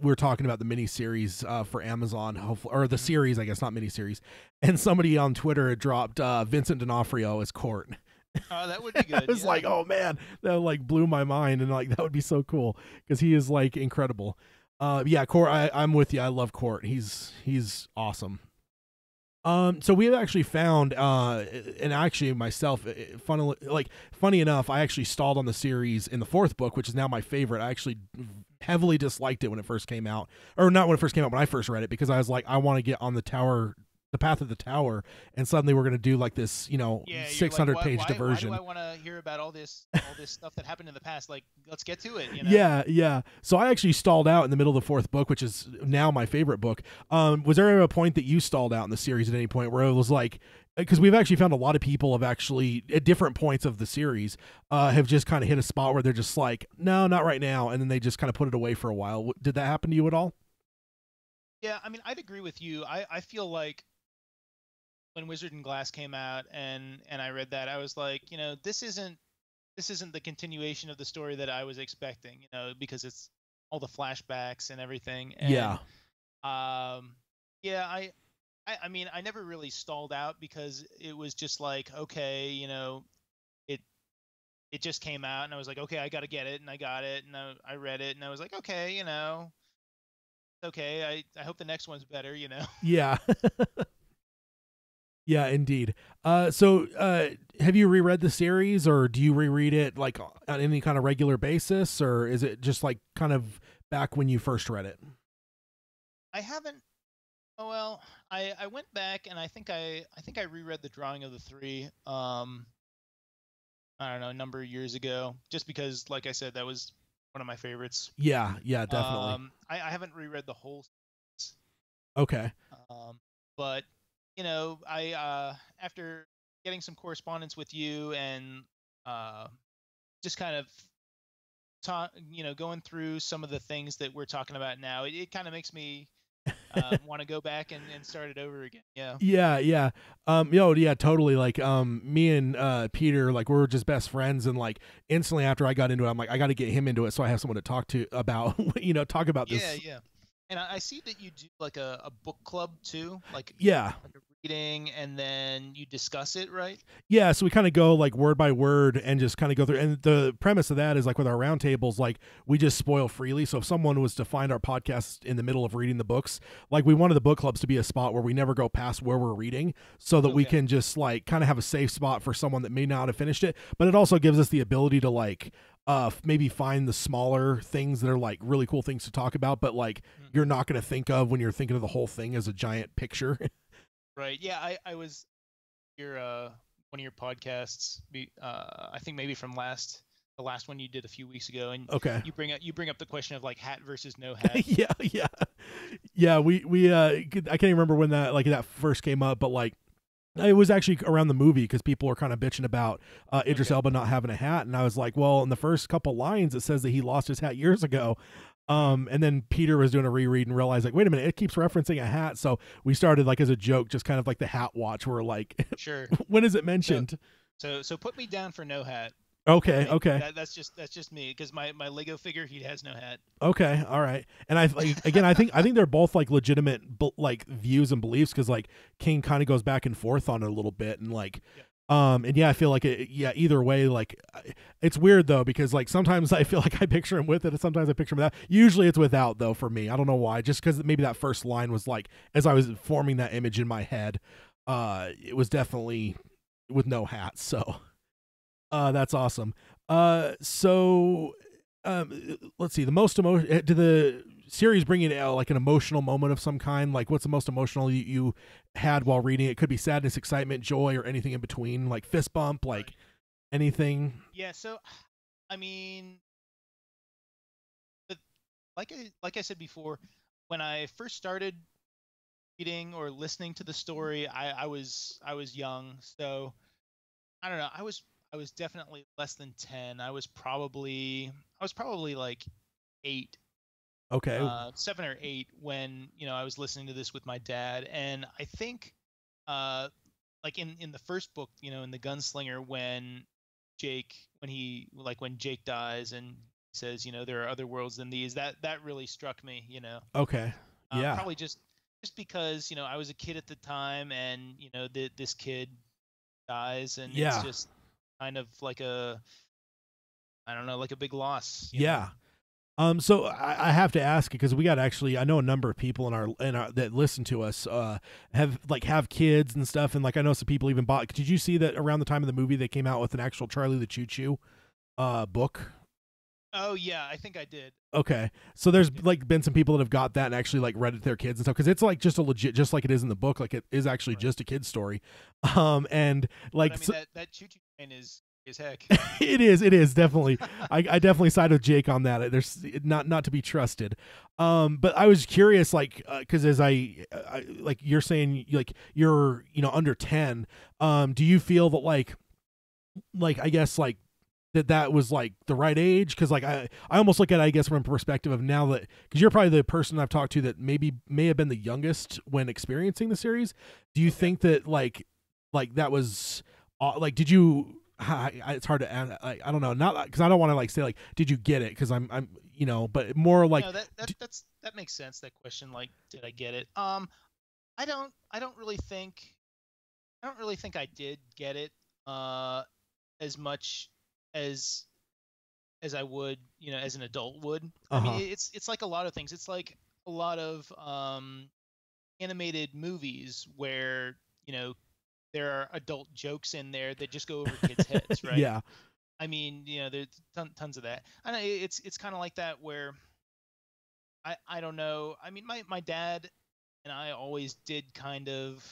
were talking about the miniseries for Amazon, hopefully, or the series, I guess, not miniseries. And somebody on Twitter had dropped Vincent D'Onofrio as Court. Oh, that would be good. I was like, oh man, that like blew my mind, and like that would be so cool because he is like incredible. Yeah, Court, I'm with you. I love Court. He's awesome. So we have actually found, and actually myself, funny enough, I actually stalled on the series in the fourth book, which is now my favorite. I actually heavily disliked it when it first came out, or not when it first came out, when I first read it, because I was like, I want to get on the path of the tower, and suddenly we're going to do like this, you know, 600-page diversion. Why do I want to hear about all this stuff that happened in the past? Like, let's get to it. You know? Yeah. So I actually stalled out in the middle of the fourth book, which is now my favorite book. Was there ever a point that you stalled out in the series at any point where it was like, because we've actually found a lot of people have actually at different points of the series have just kind of hit a spot where they're just like, no, not right now, and then they just kind of put it away for a while. Did that happen to you at all? Yeah, I mean, I'd agree with you. I feel like when Wizard and Glass came out and I read that, I was like, you know, this isn't the continuation of the story that I was expecting, you know, because it's all the flashbacks and everything. And, I mean, I never really stalled out because it was just like, okay, you know, it just came out and I was like, okay, I got to get it, and I got it, and I read it, and I was like, okay, you know, okay, I hope the next one's better, you know. Yeah. Yeah, indeed. So have you reread the series, or do you reread it like on any kind of regular basis, or is it just like kind of back when you first read it? I haven't. Oh well, I went back and I think I reread the Drawing of the Three. I don't know, a number of years ago, just because, like I said, that was one of my favorites. Yeah, definitely. I haven't reread the whole series. Okay. But you know, I after getting some correspondence with you and just kind of going through some of the things that we're talking about now, it kind of makes me want to go back and start it over again. Yeah. Totally. Like me and Peter, like, we were just best friends, and like instantly after I got into it, I'm like, I got to get him into it so I have someone to talk to about talk about this. Yeah. And I see that you do like a book club too, like a reading, and then you discuss it, right? Yeah, so we kind of go like word by word and just kind of go through. And the premise of that is like with our roundtables, like we just spoil freely. So if someone was to find our podcast in the middle of reading the books, like we wanted the book clubs to be a spot where we never go past where we're reading, so that we can just like kind of have a safe spot for someone that may not have finished it. But it also gives us the ability to like maybe find the smaller things that are like really cool things to talk about, but like you're not going to think of when you're thinking of the whole thing as a giant picture. Right. Yeah. I was one of your podcasts. I think maybe from the last one you did a few weeks ago, and you bring up the question of like hat versus no hat. yeah. We I can't even remember when that first came up, but like it was actually around the movie because people were kind of bitching about Idris Elba not having a hat, and I was like, well, in the first couple lines it says that he lost his hat years ago. And then Peter was doing a reread and realized like, wait a minute, it keeps referencing a hat. So we started like as a joke, just kind of like the hat watch. We're like, sure. When is it mentioned? So put me down for no hat. Okay, I mean, okay. that's just me, because my Lego figure, he has no hat. Okay, all right. And I like, again, I think they're both like legitimate like views and beliefs, because like King kind of goes back and forth on it a little bit, and like Yeah. and yeah, I feel like either way, like it's weird though, because like sometimes I feel like I picture him with it, and sometimes I picture him without. Usually it's without though for me. I don't know why, just because maybe that first line was like, as I was forming that image in my head, it was definitely with no hat. So that's awesome. So let's see. The most did the series bring you like an emotional moment of some kind? Like, what's the most emotional you had while reading it? Could be sadness, excitement, joy, or anything in between. Like fist bump, like anything. Yeah. So, I mean, the, like I said before, when I first started reading or listening to the story, I was young, so I don't know. I was definitely less than 10. I was probably like 8, Okay. 7 or 8, when I was listening to this with my dad. And I think, uh, like in the first book, in the Gunslinger, when Jake dies and says, there are other worlds than these, that really struck me. Okay. Yeah. Probably just because I was a kid at the time, and this kid dies, and it's Yeah. just kind of like I don't know, like a big loss. Yeah. So I have to ask, because we got, actually, I know a number of people in our that listen to us have kids and stuff, and like I know some people even bought. Did you see that around the time of the movie they came out with an actual Charlie the Choo Choo book? Oh yeah, I think I did. Okay, so there's like been some people that have got that and actually like read it to their kids and stuff, because it's like just a legit, just like it is in the book, like it is actually Right. just a kid's story, and like But I mean, so, that choo choo train is heck. it is definitely. I definitely side with Jake on that. There's not to be trusted. But I was curious, like, because as I like you're saying, like you're under 10. Do you feel that like I guess like that was like the right age? Because like I almost look at it, I guess, from a perspective of now, that because you're probably the person I've talked to that may have been the youngest when experiencing the series. Do you think that like that was like, did you? It's hard to add. I don't know, not because I don't want to like say like, did you get it? Because I'm but more like, No, that makes sense. That question, like, did I get it? I don't really think I did get it as much as I would, as an adult would. I mean, uh-huh. it's like a lot of things. It's like a lot of animated movies where there are adult jokes in there that just go over kids' heads, right? Yeah. I mean, there's tons of that. I know it's kind of like that, where I don't know. I mean, my dad and I always did kind of,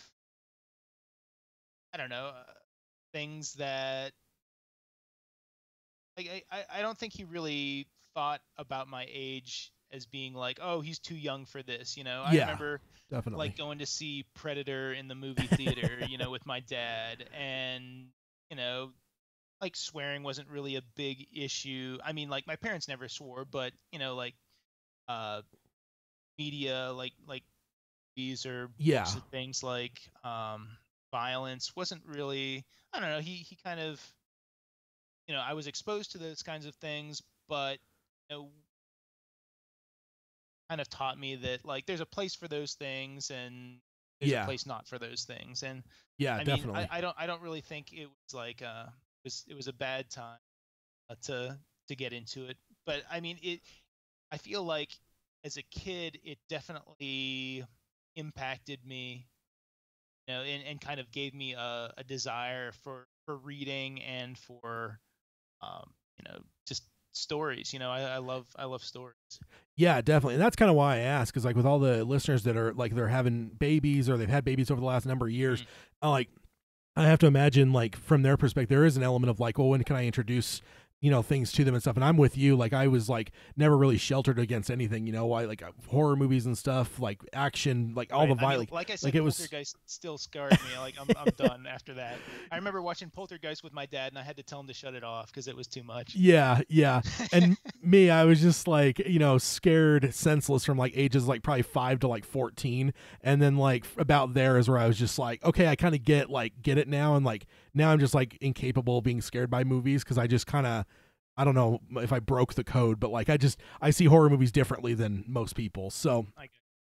I don't know, things that, like, I don't think he really thought about my age as being like, oh, he's too young for this. I Yeah, remember definitely. like going to see Predator in the movie theater, with my dad, and you know, like, swearing wasn't really a big issue. I mean, like, my parents never swore, but like, uh media, like these or Yeah. books and things, like, violence wasn't really, I don't know, he kind of, I was exposed to those kinds of things, but you know kind of taught me that, like, there's a place for those things, and there's a Yeah. place not for those things. And Yeah, I mean, definitely. I don't really think it was like, it was a bad time, to get into it. But I mean, I feel like as a kid it definitely impacted me, and kind of gave me a desire for reading and for, just stories. I love stories. Yeah, definitely. And that's kind of why I ask, because like with all the listeners that are like they're having babies or they've had babies over the last number of years, Mm. I like I have to imagine, like, from their perspective, there is an element of like, well, when can I introduce things to them and stuff. And I'm with you. Like, I was like never really sheltered against anything, I like horror movies and stuff, like action, like all the violence. Like I said, like it was Poltergeist still scarred me. Like I'm done after that. I remember watching Poltergeist with my dad, and I had to tell him to shut it off because it was too much. Yeah. And me, I was just like, scared senseless from like ages like probably 5 to like 14. And then like about there is where I was just like, okay, I kind of get it now. And like now I'm just like incapable of being scared by movies because I just kind of, I don't know if I broke the code, but like I see horror movies differently than most people. So,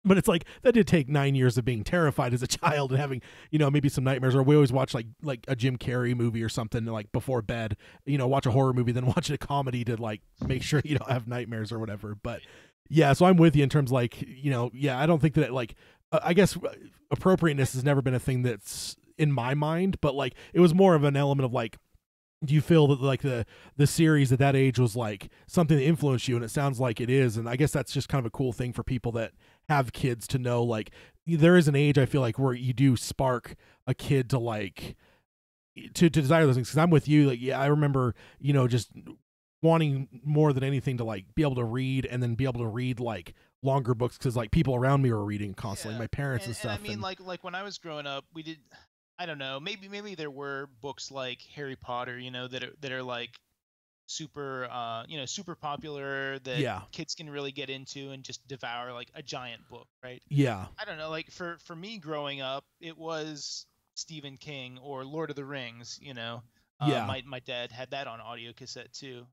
but it's like that did take 9 years of being terrified as a child and having, maybe some nightmares. Or we always watch like a Jim Carrey movie or something like before bed, watch a horror movie, then watch a comedy to like make sure you don't have nightmares or whatever. But yeah, so I'm with you in terms like, I don't think that like, I guess appropriateness has never been a thing that's in my mind, but like it was more of an element of like, do you feel that like the series at that age was like something that influenced you? And it sounds like it is. And I guess that's just kind of a cool thing for people that have kids to know, like there is an age I feel like where you do spark a kid to like to desire those things. Cause I'm with you. Like, yeah, I remember, just wanting more than anything to like be able to read and then be able to read like longer books. Cause like people around me were reading constantly, my parents and stuff. And I mean, like when I was growing up, we did, I don't know. Maybe there were books like Harry Potter, that are like super, super popular that kids can really get into and just devour like a giant book, right? Yeah. I don't know. Like for me growing up, it was Stephen King or Lord of the Rings. My dad had that on audio cassette too.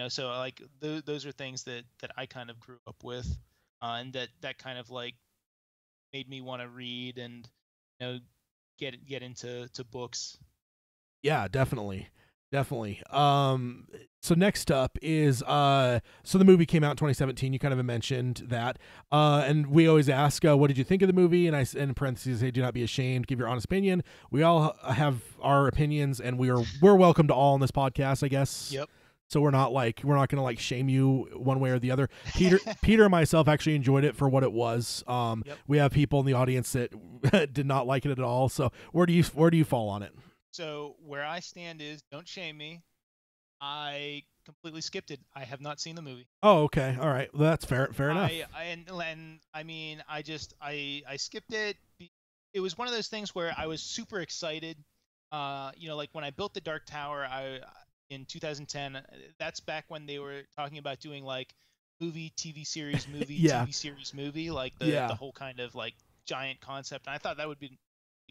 So like those are things that I kind of grew up with, and that kind of like made me want to read and get into books. Yeah, definitely. So next up is so the movie came out in 2017. You kind of mentioned that, and we always ask, what did you think of the movie? And I, in parentheses, say, do not be ashamed, give your honest opinion. We all have our opinions, and we're welcome to all on this podcast, I guess. Yep. So we're not going to like shame you one way or the other. Peter and myself actually enjoyed it for what it was. We have people in the audience that did not like it at all. So where do you fall on it? So where I stand is, don't shame me. I completely skipped it. I have not seen the movie. Oh, okay. All right. Well, that's fair enough. I mean, I skipped it. It was one of those things where I was super excited. Like when I built the Dark Tower, in 2010, that's back when they were talking about doing like movie, TV series, movie, TV series, movie, like the whole kind of like giant concept. And I thought that would be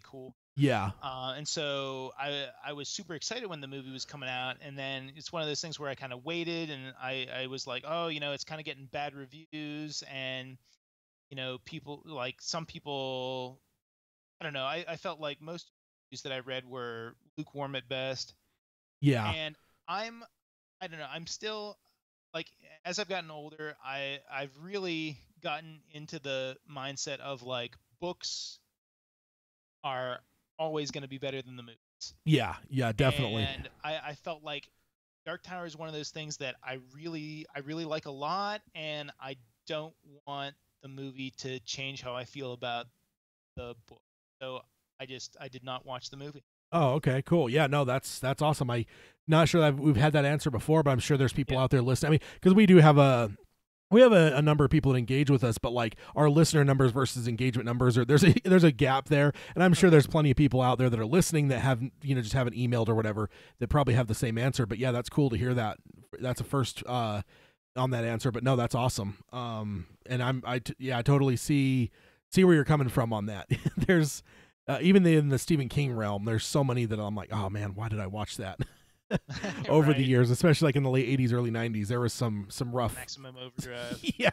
cool. Yeah. And so I was super excited when the movie was coming out, and then it's one of those things where I kind of waited, and I was like, oh, it's kind of getting bad reviews, and some people, I don't know. I felt like most reviews that I read were lukewarm at best. Yeah. And I don't know. I'm still like, as I've gotten older, I've really gotten into the mindset of like books are always going to be better than the movies. Yeah, definitely. And I felt like Dark Tower is one of those things that I really like a lot, and I don't want the movie to change how I feel about the book. So I did not watch the movie. Oh, okay, cool. Yeah, no, that's awesome. I'm not sure that we've had that answer before, but I'm sure there's people out there listening. I mean, because we do have a number of people that engage with us, but like our listener numbers versus engagement numbers, there's a gap there, and I'm sure there's plenty of people out there that are listening that have just haven't emailed or whatever that probably have the same answer. But yeah, that's cool to hear that. That's a first on that answer, but no, that's awesome. And I totally see where you're coming from on that. There's even in the Stephen King realm, there's so many that I'm like, oh man, why did I watch that? Over the years, especially like in the late 80s, early 90s, there was some rough Maximum Overdrive. Yeah,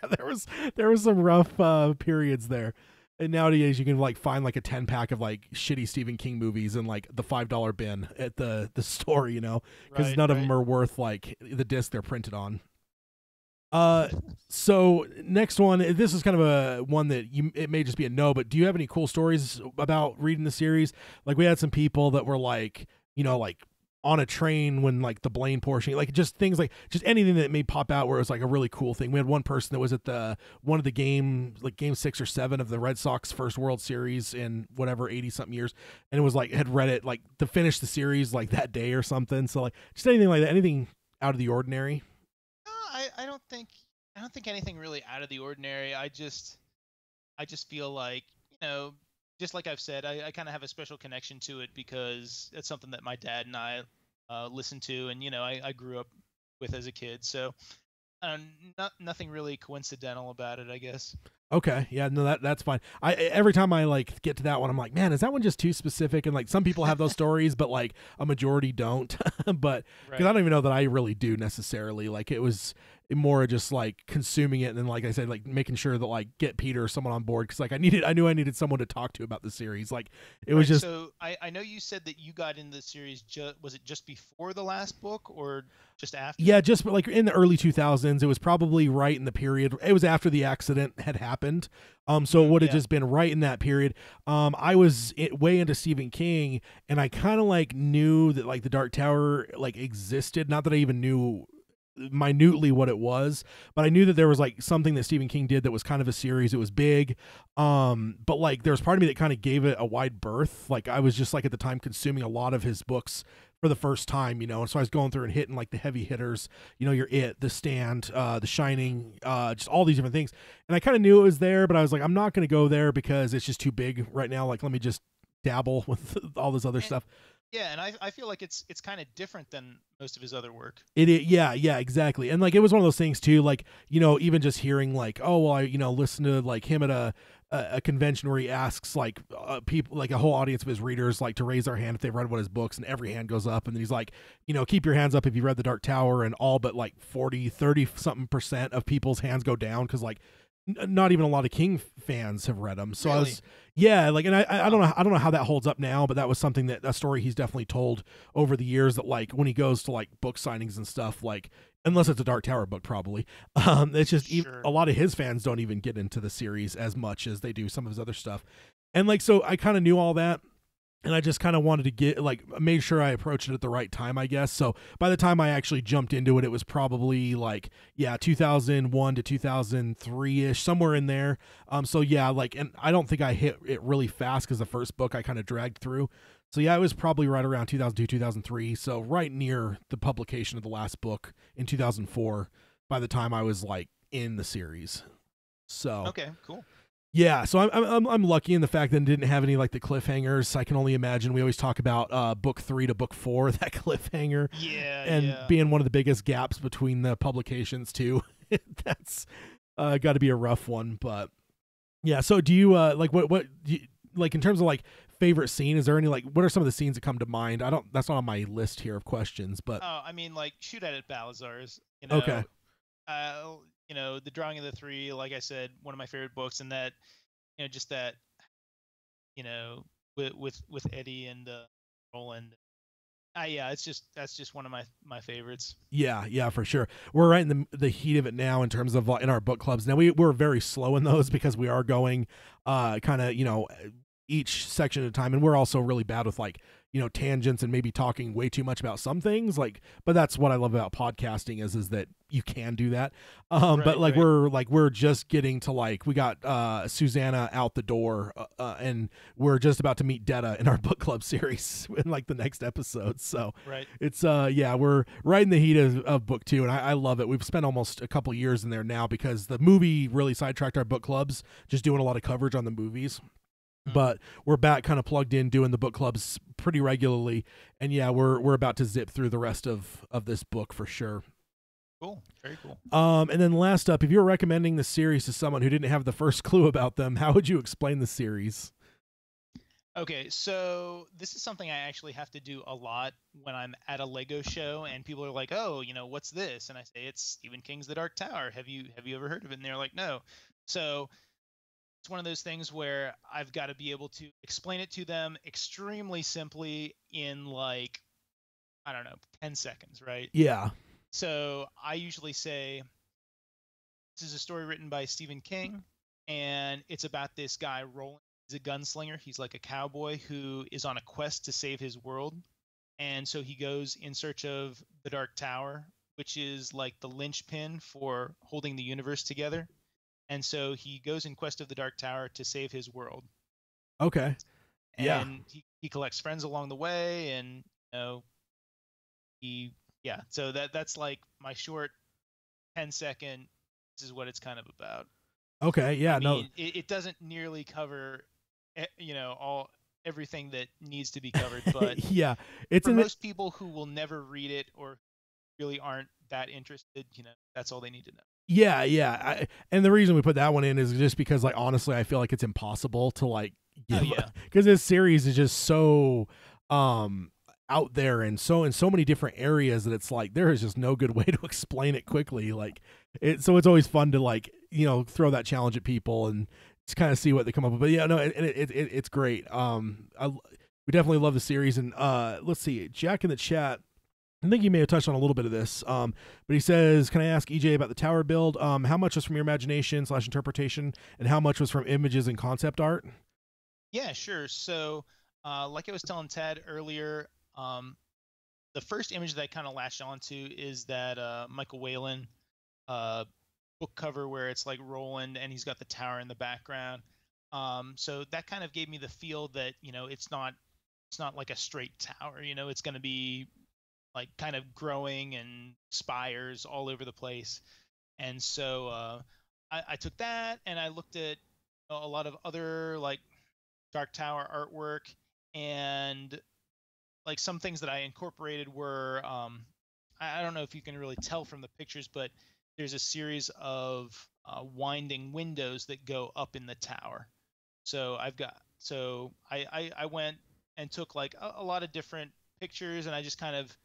there was some rough periods there. And nowadays you can like find like a 10-pack of like shitty Stephen King movies in like the $5 bin at the store, because none of them are worth like the disc they're printed on. So next one, this is kind of a one that it may just be a no, but do you have any cool stories about reading the series? Like we had some people that were like, like on a train when like the Blaine portion, like just things like just anything that may pop out where it was like a really cool thing. We had one person that was at the one of the game 6 or 7 of the Red Sox first World Series in whatever 80 something years, and it was like had read it like to finish the series like that day or something. So like just anything like that, anything out of the ordinary. No, I don't think anything really out of the ordinary. I just feel like, just like I've said, I kind of have a special connection to it because it's something that my dad and I listened to, and I grew up with as a kid. So nothing really coincidental about it, I guess. Okay, yeah, no, that's fine. I every time I like get to that one, I'm like, man, is that one just too specific? And like some people have those stories, but like a majority don't. But because I don't even know that I really do necessarily. Like it was more just like consuming it, and then like I said, like making sure that like get Peter or someone on board because like I knew I needed someone to talk to about the series. Like it was just. So I know you said that you got into the series. Was it just before the last book or just after? Yeah, just like in the early 2000s. It was probably right in the period. It was after the accident had happened. So it would have just been right in that period. I was way into Stephen King, and I kind of like knew that like the Dark Tower like existed. Not that I even knew minutely what it was, but I knew that there was like something that Stephen King did that was kind of a series. It was big, but like there was part of me that kind of gave it a wide berth. Like I was just like at the time consuming a lot of his books for the first time, and so I was going through and hitting like the heavy hitters, your It, The Stand, The Shining, just all these different things, and I kind of knew it was there, but I was like, I'm not going to go there because it's just too big right now. Like let me just dabble with all this other stuff. Yeah, and I feel like it's kind of different than most of his other work. Yeah, exactly. And like it was one of those things too, like, even just hearing like, oh well, I listen to like him at a convention where he asks like people, like a whole audience of his readers, like to raise their hand if they've read one of his books, and every hand goes up, and then he's like, keep your hands up if you read The Dark Tower, and all but like 30 something percent of people's hands go down because like not even a lot of King fans have read them. So really? I was, yeah, like, and I don't know how that holds up now, but that was something a story he's definitely told over the years, that like when he goes to like book signings and stuff, like unless it's a Dark Tower book, probably, it's just a lot of his fans don't even get into the series as much as they do some of his other stuff. And like, so I kind of knew all that. And I just kind of wanted to get like made sure I approached it at the right time, I guess. So by the time I actually jumped into it, it was probably like 2001 to 2003 ish, somewhere in there. So yeah, like, and I don't think I hit it really fast because the first book I kind of dragged through. So yeah, it was probably right around 2002, 2003. So right near the publication of the last book in 2004. By the time I was like in the series. So okay, cool. Yeah, so I'm lucky in the fact that it didn't have any like the cliffhangers. I can only imagine. We always talk about book 3 to book 4, that cliffhanger. Yeah, and being one of the biggest gaps between the publications too. That's got to be a rough one. But yeah, so do you like what do you, like in terms of like favorite scene? Is there any like what are some of the scenes that come to mind? That's not on my list here of questions, but I mean, like Shoot at It Balazar's. Okay. The Drawing of the Three, like I said, one of my favorite books, and that, just that, with Eddie and Roland. Yeah, that's just one of my favorites. Yeah, for sure. We're right in the heat of it now in terms of in our book clubs. Now we're very slow in those because we are going kind of each section at a time, and we're also really bad with like tangents and maybe talking way too much about some things, like, but that's what I love about podcasting is that you can do that. But like we're just getting to like we got Susanna out the door and we're just about to meet Detta in our book club series in like the next episode. So it's we're right in the heat of book 2, and I love it. We've spent almost a couple years in there now because the movie really sidetracked our book clubs, just doing a lot of coverage on the movies. But we're back kind of plugged in doing the book clubs pretty regularly, and yeah, we're about to zip through the rest of this book for sure. Cool, very cool. And then last up, if you were recommending the series to someone who didn't have the first clue about them, how would you explain the series? Okay, so this is something I actually have to do a lot when I'm at a Lego show and people are like, "Oh, what's this?" And I say, "It's Stephen King's The Dark Tower. Have you ever heard of it?" And they're like, "No." So it's one of those things where I've got to be able to explain it to them extremely simply in like, I don't know, 10 seconds, right? Yeah. So I usually say, this is a story written by Stephen King, and it's about this guy, Roland. He's a gunslinger. He's like a cowboy who is on a quest to save his world. and so he goes in search of the Dark Tower, which is like the linchpin for holding the universe together. And so he goes in quest of the Dark Tower to save his world. Okay. Yeah. And he collects friends along the way, and he yeah. So that's like my short 10-second. This is what it's kind of about. Okay. Yeah. I mean, No. it doesn't nearly cover, everything that needs to be covered, but Yeah, it's for in most people who will never read it or really aren't that interested, that's all they need to know. Yeah, yeah. And the reason we put that one in is just because, like, honestly, I feel like it's impossible to like give, because this series is just so out there and so in so many different areas that it's like there is just no good way to explain it quickly. Like so it's always fun to like throw that challenge at people and just kind of see what they come up with. But yeah, no, it's great. We definitely love the series. And let's see, Jack in the chat, I think you may have touched on a little bit of this, but he says, can I ask EJ about the tower build? How much was from your imagination / interpretation, and how much was from images and concept art? Yeah, sure. So, like I was telling Ted earlier, the first image that I kind of latched onto is that Michael Whalen book cover where it's like Roland and he's got the tower in the background. So that kind of gave me the feel that it's not like a straight tower. It's going to be like kind of growing and spires all over the place. And so I took that and I looked at a lot of other like Dark Tower artwork, and like some things that I incorporated were I don't know if you can really tell from the pictures, but there's a series of winding windows that go up in the tower. So I went and took like a lot of different pictures, and I just kind of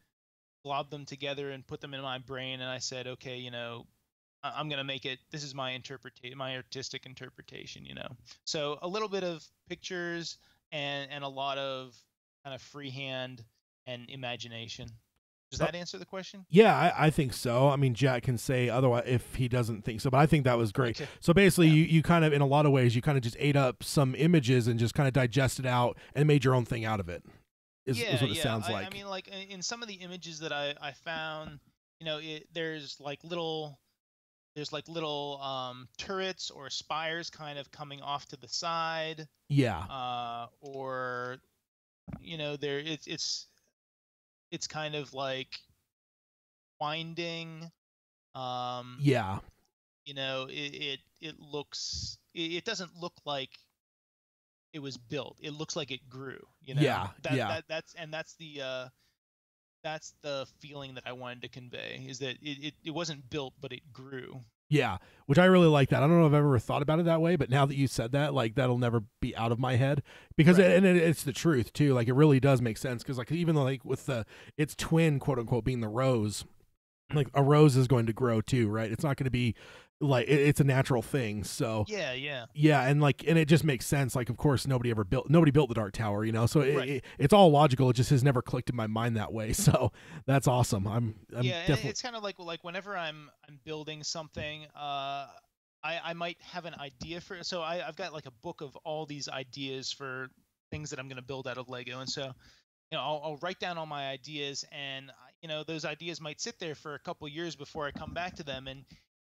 globbed them together and put them in my brain, and I said, okay, I'm gonna make it. This is my artistic interpretation. So a little bit of pictures and a lot of kind of freehand and imagination. Does that answer the question? Yeah, I think so. I mean, Jack can say otherwise if he doesn't think so, but I think that was great. Okay. So basically, you kind of, in a lot of ways, you kind of just ate up some images and just kind of digested out and made your own thing out of it. Is what it sounds like. I mean, like in some of the images that I found, there's like little turrets or spires kind of coming off to the side. Yeah. Or there it's kind of like winding. Yeah. It doesn't look like it was built. It looks like it grew. Yeah. That's the feeling that I wanted to convey, is that it wasn't built, but it grew. Yeah, which I really like that. I don't know if I've ever thought about it that way, but now that you said that, like, that'll never be out of my head, because it's the truth too. Like, it really does make sense, because like even though like with its twin, quote unquote, being the rose, like a rose is going to grow too, right? It's not going to be like it's a natural thing. So yeah, and it just makes sense. Like, of course, nobody built the Dark Tower, so it's all logical. It just has never clicked in my mind that way. So that's awesome. I'm definitely... it's kind of like whenever I'm building something, I might have an idea for it. So I've got like a book of all these ideas for things that I'm going to build out of Lego, and so I'll write down all my ideas, and those ideas might sit there for a couple years before I come back to them, and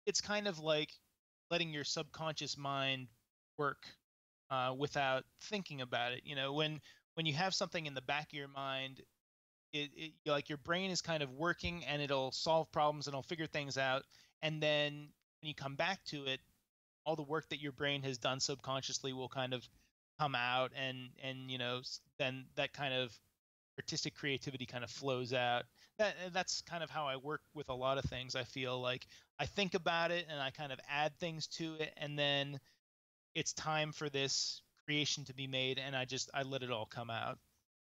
it's kind of like letting your subconscious mind work without thinking about it. When you have something in the back of your mind, it like your brain is kind of working, and it'll solve problems and it'll figure things out, and then when you come back to it, all the work that your brain has done subconsciously will kind of come out, and then that kind of artistic creativity kind of flows out. That's kind of how I work with a lot of things. I feel like I think about it and I kind of add things to it, and then it's time for this creation to be made, and I let it all come out.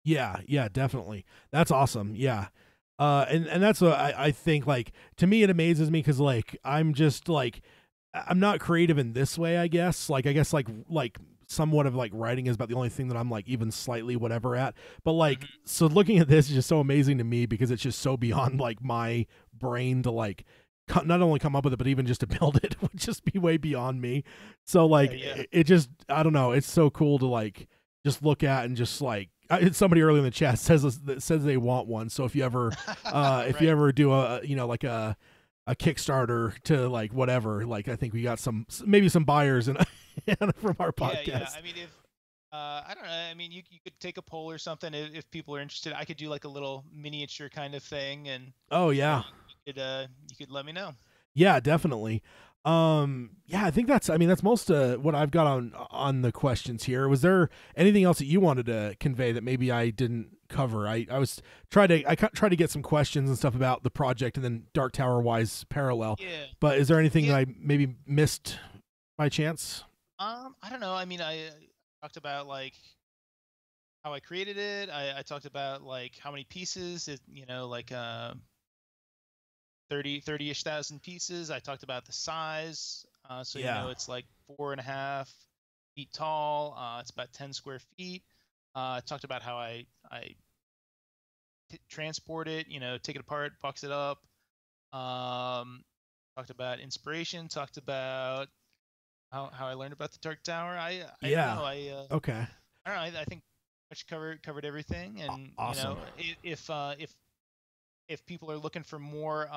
Yeah, definitely. That's awesome. Yeah. And that's what I think, like, to me, it amazes me, because like I'm just like, I'm not creative in this way, I guess. Like somewhat of like writing is about the only thing that I'm like even slightly whatever at, but like so looking at this is just so amazing to me, because it's just so beyond like my brain to like not only come up with it, but even just to build it would just be way beyond me. So like it just, I don't know, it's so cool to like just look at and just like somebody earlier in the chat says they want one. So if you ever if you ever do a like a Kickstarter to like whatever, like I think we got maybe some buyers and from our podcast. Yeah. I mean, if I don't know. I mean, you could take a poll or something if people are interested. I could do like a little miniature kind of thing, and oh yeah, you could let me know. Yeah, definitely. Yeah, I think that's most what I've got on the questions here. Was there anything else that you wanted to convey that maybe I didn't cover? I tried to get some questions and stuff about the project and then Dark Tower wise parallel. Yeah. But is there anything that I maybe missed by chance? I don't know. I mean, I talked about like how I created it. I talked about like how many pieces it, like 30-ish thousand pieces. I talked about the size. So it's like 4.5 feet tall. It's about 10 square feet. I talked about how I transport it, take it apart, box it up. Talked about inspiration. Talked about how I learned about the Dark Tower. Okay. I don't know. I think much covered everything. And awesome. If people are looking for more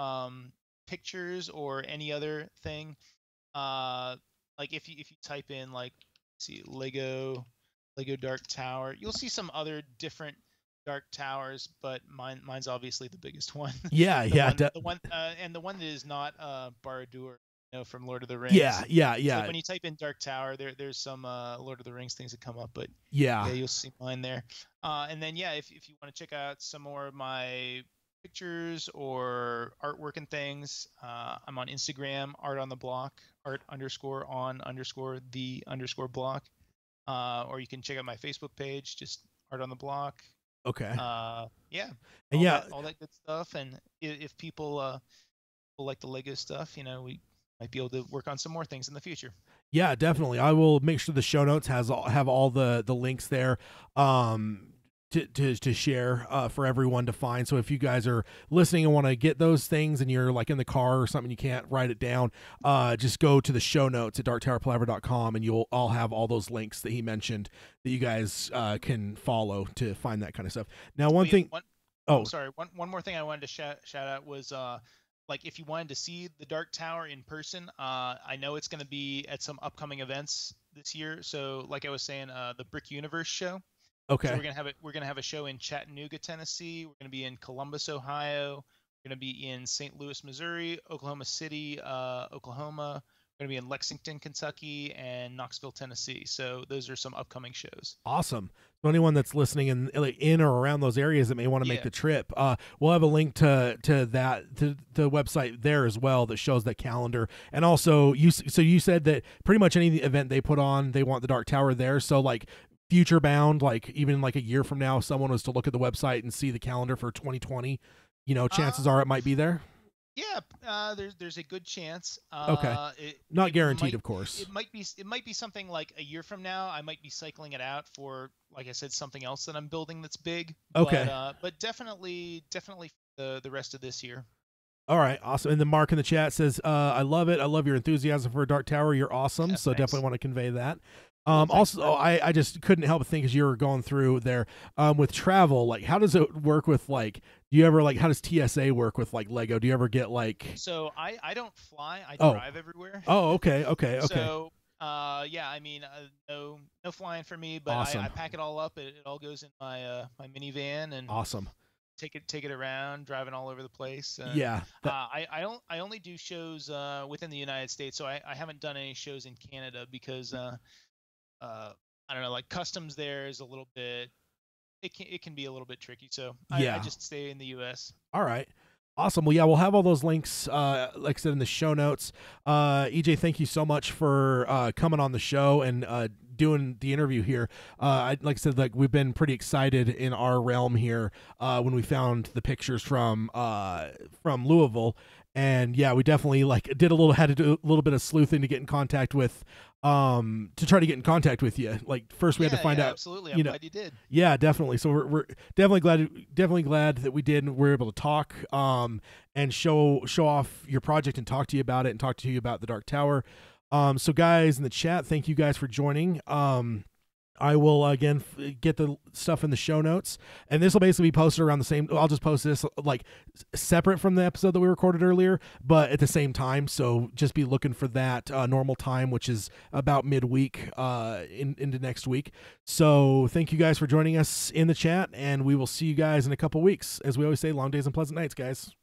pictures or any other thing, like if you type in like Lego Dark Tower, you'll see some other different Dark Towers, but mine's obviously the biggest one. The one that is not Barad-dûr, from Lord of the Rings. Yeah. So when you type in Dark Tower, there's some Lord of the Rings things that come up, but you'll see mine there. And then if you want to check out some more of my pictures or artwork and things, I'm on Instagram, art_on_the_block, art_on_the_block, or you can check out my Facebook page, just Art on the Block. Okay. All that good stuff. And if people like the Lego stuff, we might be able to work on some more things in the future. Yeah, definitely. I will make sure the show notes have all the links there to share for everyone to find. So if you guys are listening and want to get those things and you're like in the car or something, you can't write it down, just go to the show notes at darktowerpalaver.com and I'll have all those links that he mentioned that you guys can follow to find that kind of stuff. Now, one more thing I wanted to shout out was like if you wanted to see the Dark Tower in person, I know it's going to be at some upcoming events this year. So like I was saying, the Brick Universe show. Okay. So we're gonna have a show in Chattanooga, Tennessee. We're gonna be in Columbus, Ohio. We're gonna be in St. Louis, Missouri, Oklahoma City, Oklahoma. We're gonna be in Lexington, Kentucky, and Knoxville, Tennessee. So those are some upcoming shows. Awesome. So anyone that's listening in or around those areas that may want to make the trip, we'll have a link to the website there as well that shows that calendar. And also you said that pretty much any event they put on, they want the Dark Tower there. So like future bound, like even like a year from now, if someone was to look at the website and see the calendar for 2020, chances are it might be there. Yeah, there's a good chance. Okay. Not guaranteed, of course. It might be something like a year from now. I might be cycling it out for, like I said, something else that I'm building that's big. Okay. But definitely the rest of this year. All right, awesome. And then Mark in the chat says, I love it. I love your enthusiasm for Dark Tower. You're awesome. So thanks. Definitely want to convey that. Also, I just couldn't help but think as you were going through there with travel, like how does it work with like, do you ever like, how does TSA work with like Lego? Do you ever get like? So I don't fly. I drive everywhere. Oh, okay. So I mean, no flying for me, but awesome. I pack it all up. It all goes in my my minivan and awesome. Take it around, driving all over the place. I only do shows within the United States, so I haven't done any shows in Canada because I don't know, like customs there is a little bit, it can be a little bit tricky. So I just stay in the US. All right. Awesome. Well, yeah, we'll have all those links, like I said, in the show notes. EJ, thank you so much for coming on the show and doing the interview here. Like I said, like we've been pretty excited in our realm here when we found the pictures from Louisville. And yeah, we definitely had to do a little bit of sleuthing to get in contact with, to try to get in contact with you. Like first we had to find out. Absolutely. I'm glad you did. Yeah, definitely. So we're definitely glad that we did and we're able to talk, and show off your project and talk to you about it and talk to you about the Dark Tower. So guys in the chat, thank you guys for joining. I will again get the stuff in the show notes, and this will basically be posted around the same. I'll just post this like separate from the episode that we recorded earlier, but at the same time. So just be looking for that normal time, which is about midweek into next week. So thank you guys for joining us in the chat, and we will see you guys in a couple weeks. As we always say, long days and pleasant nights, guys.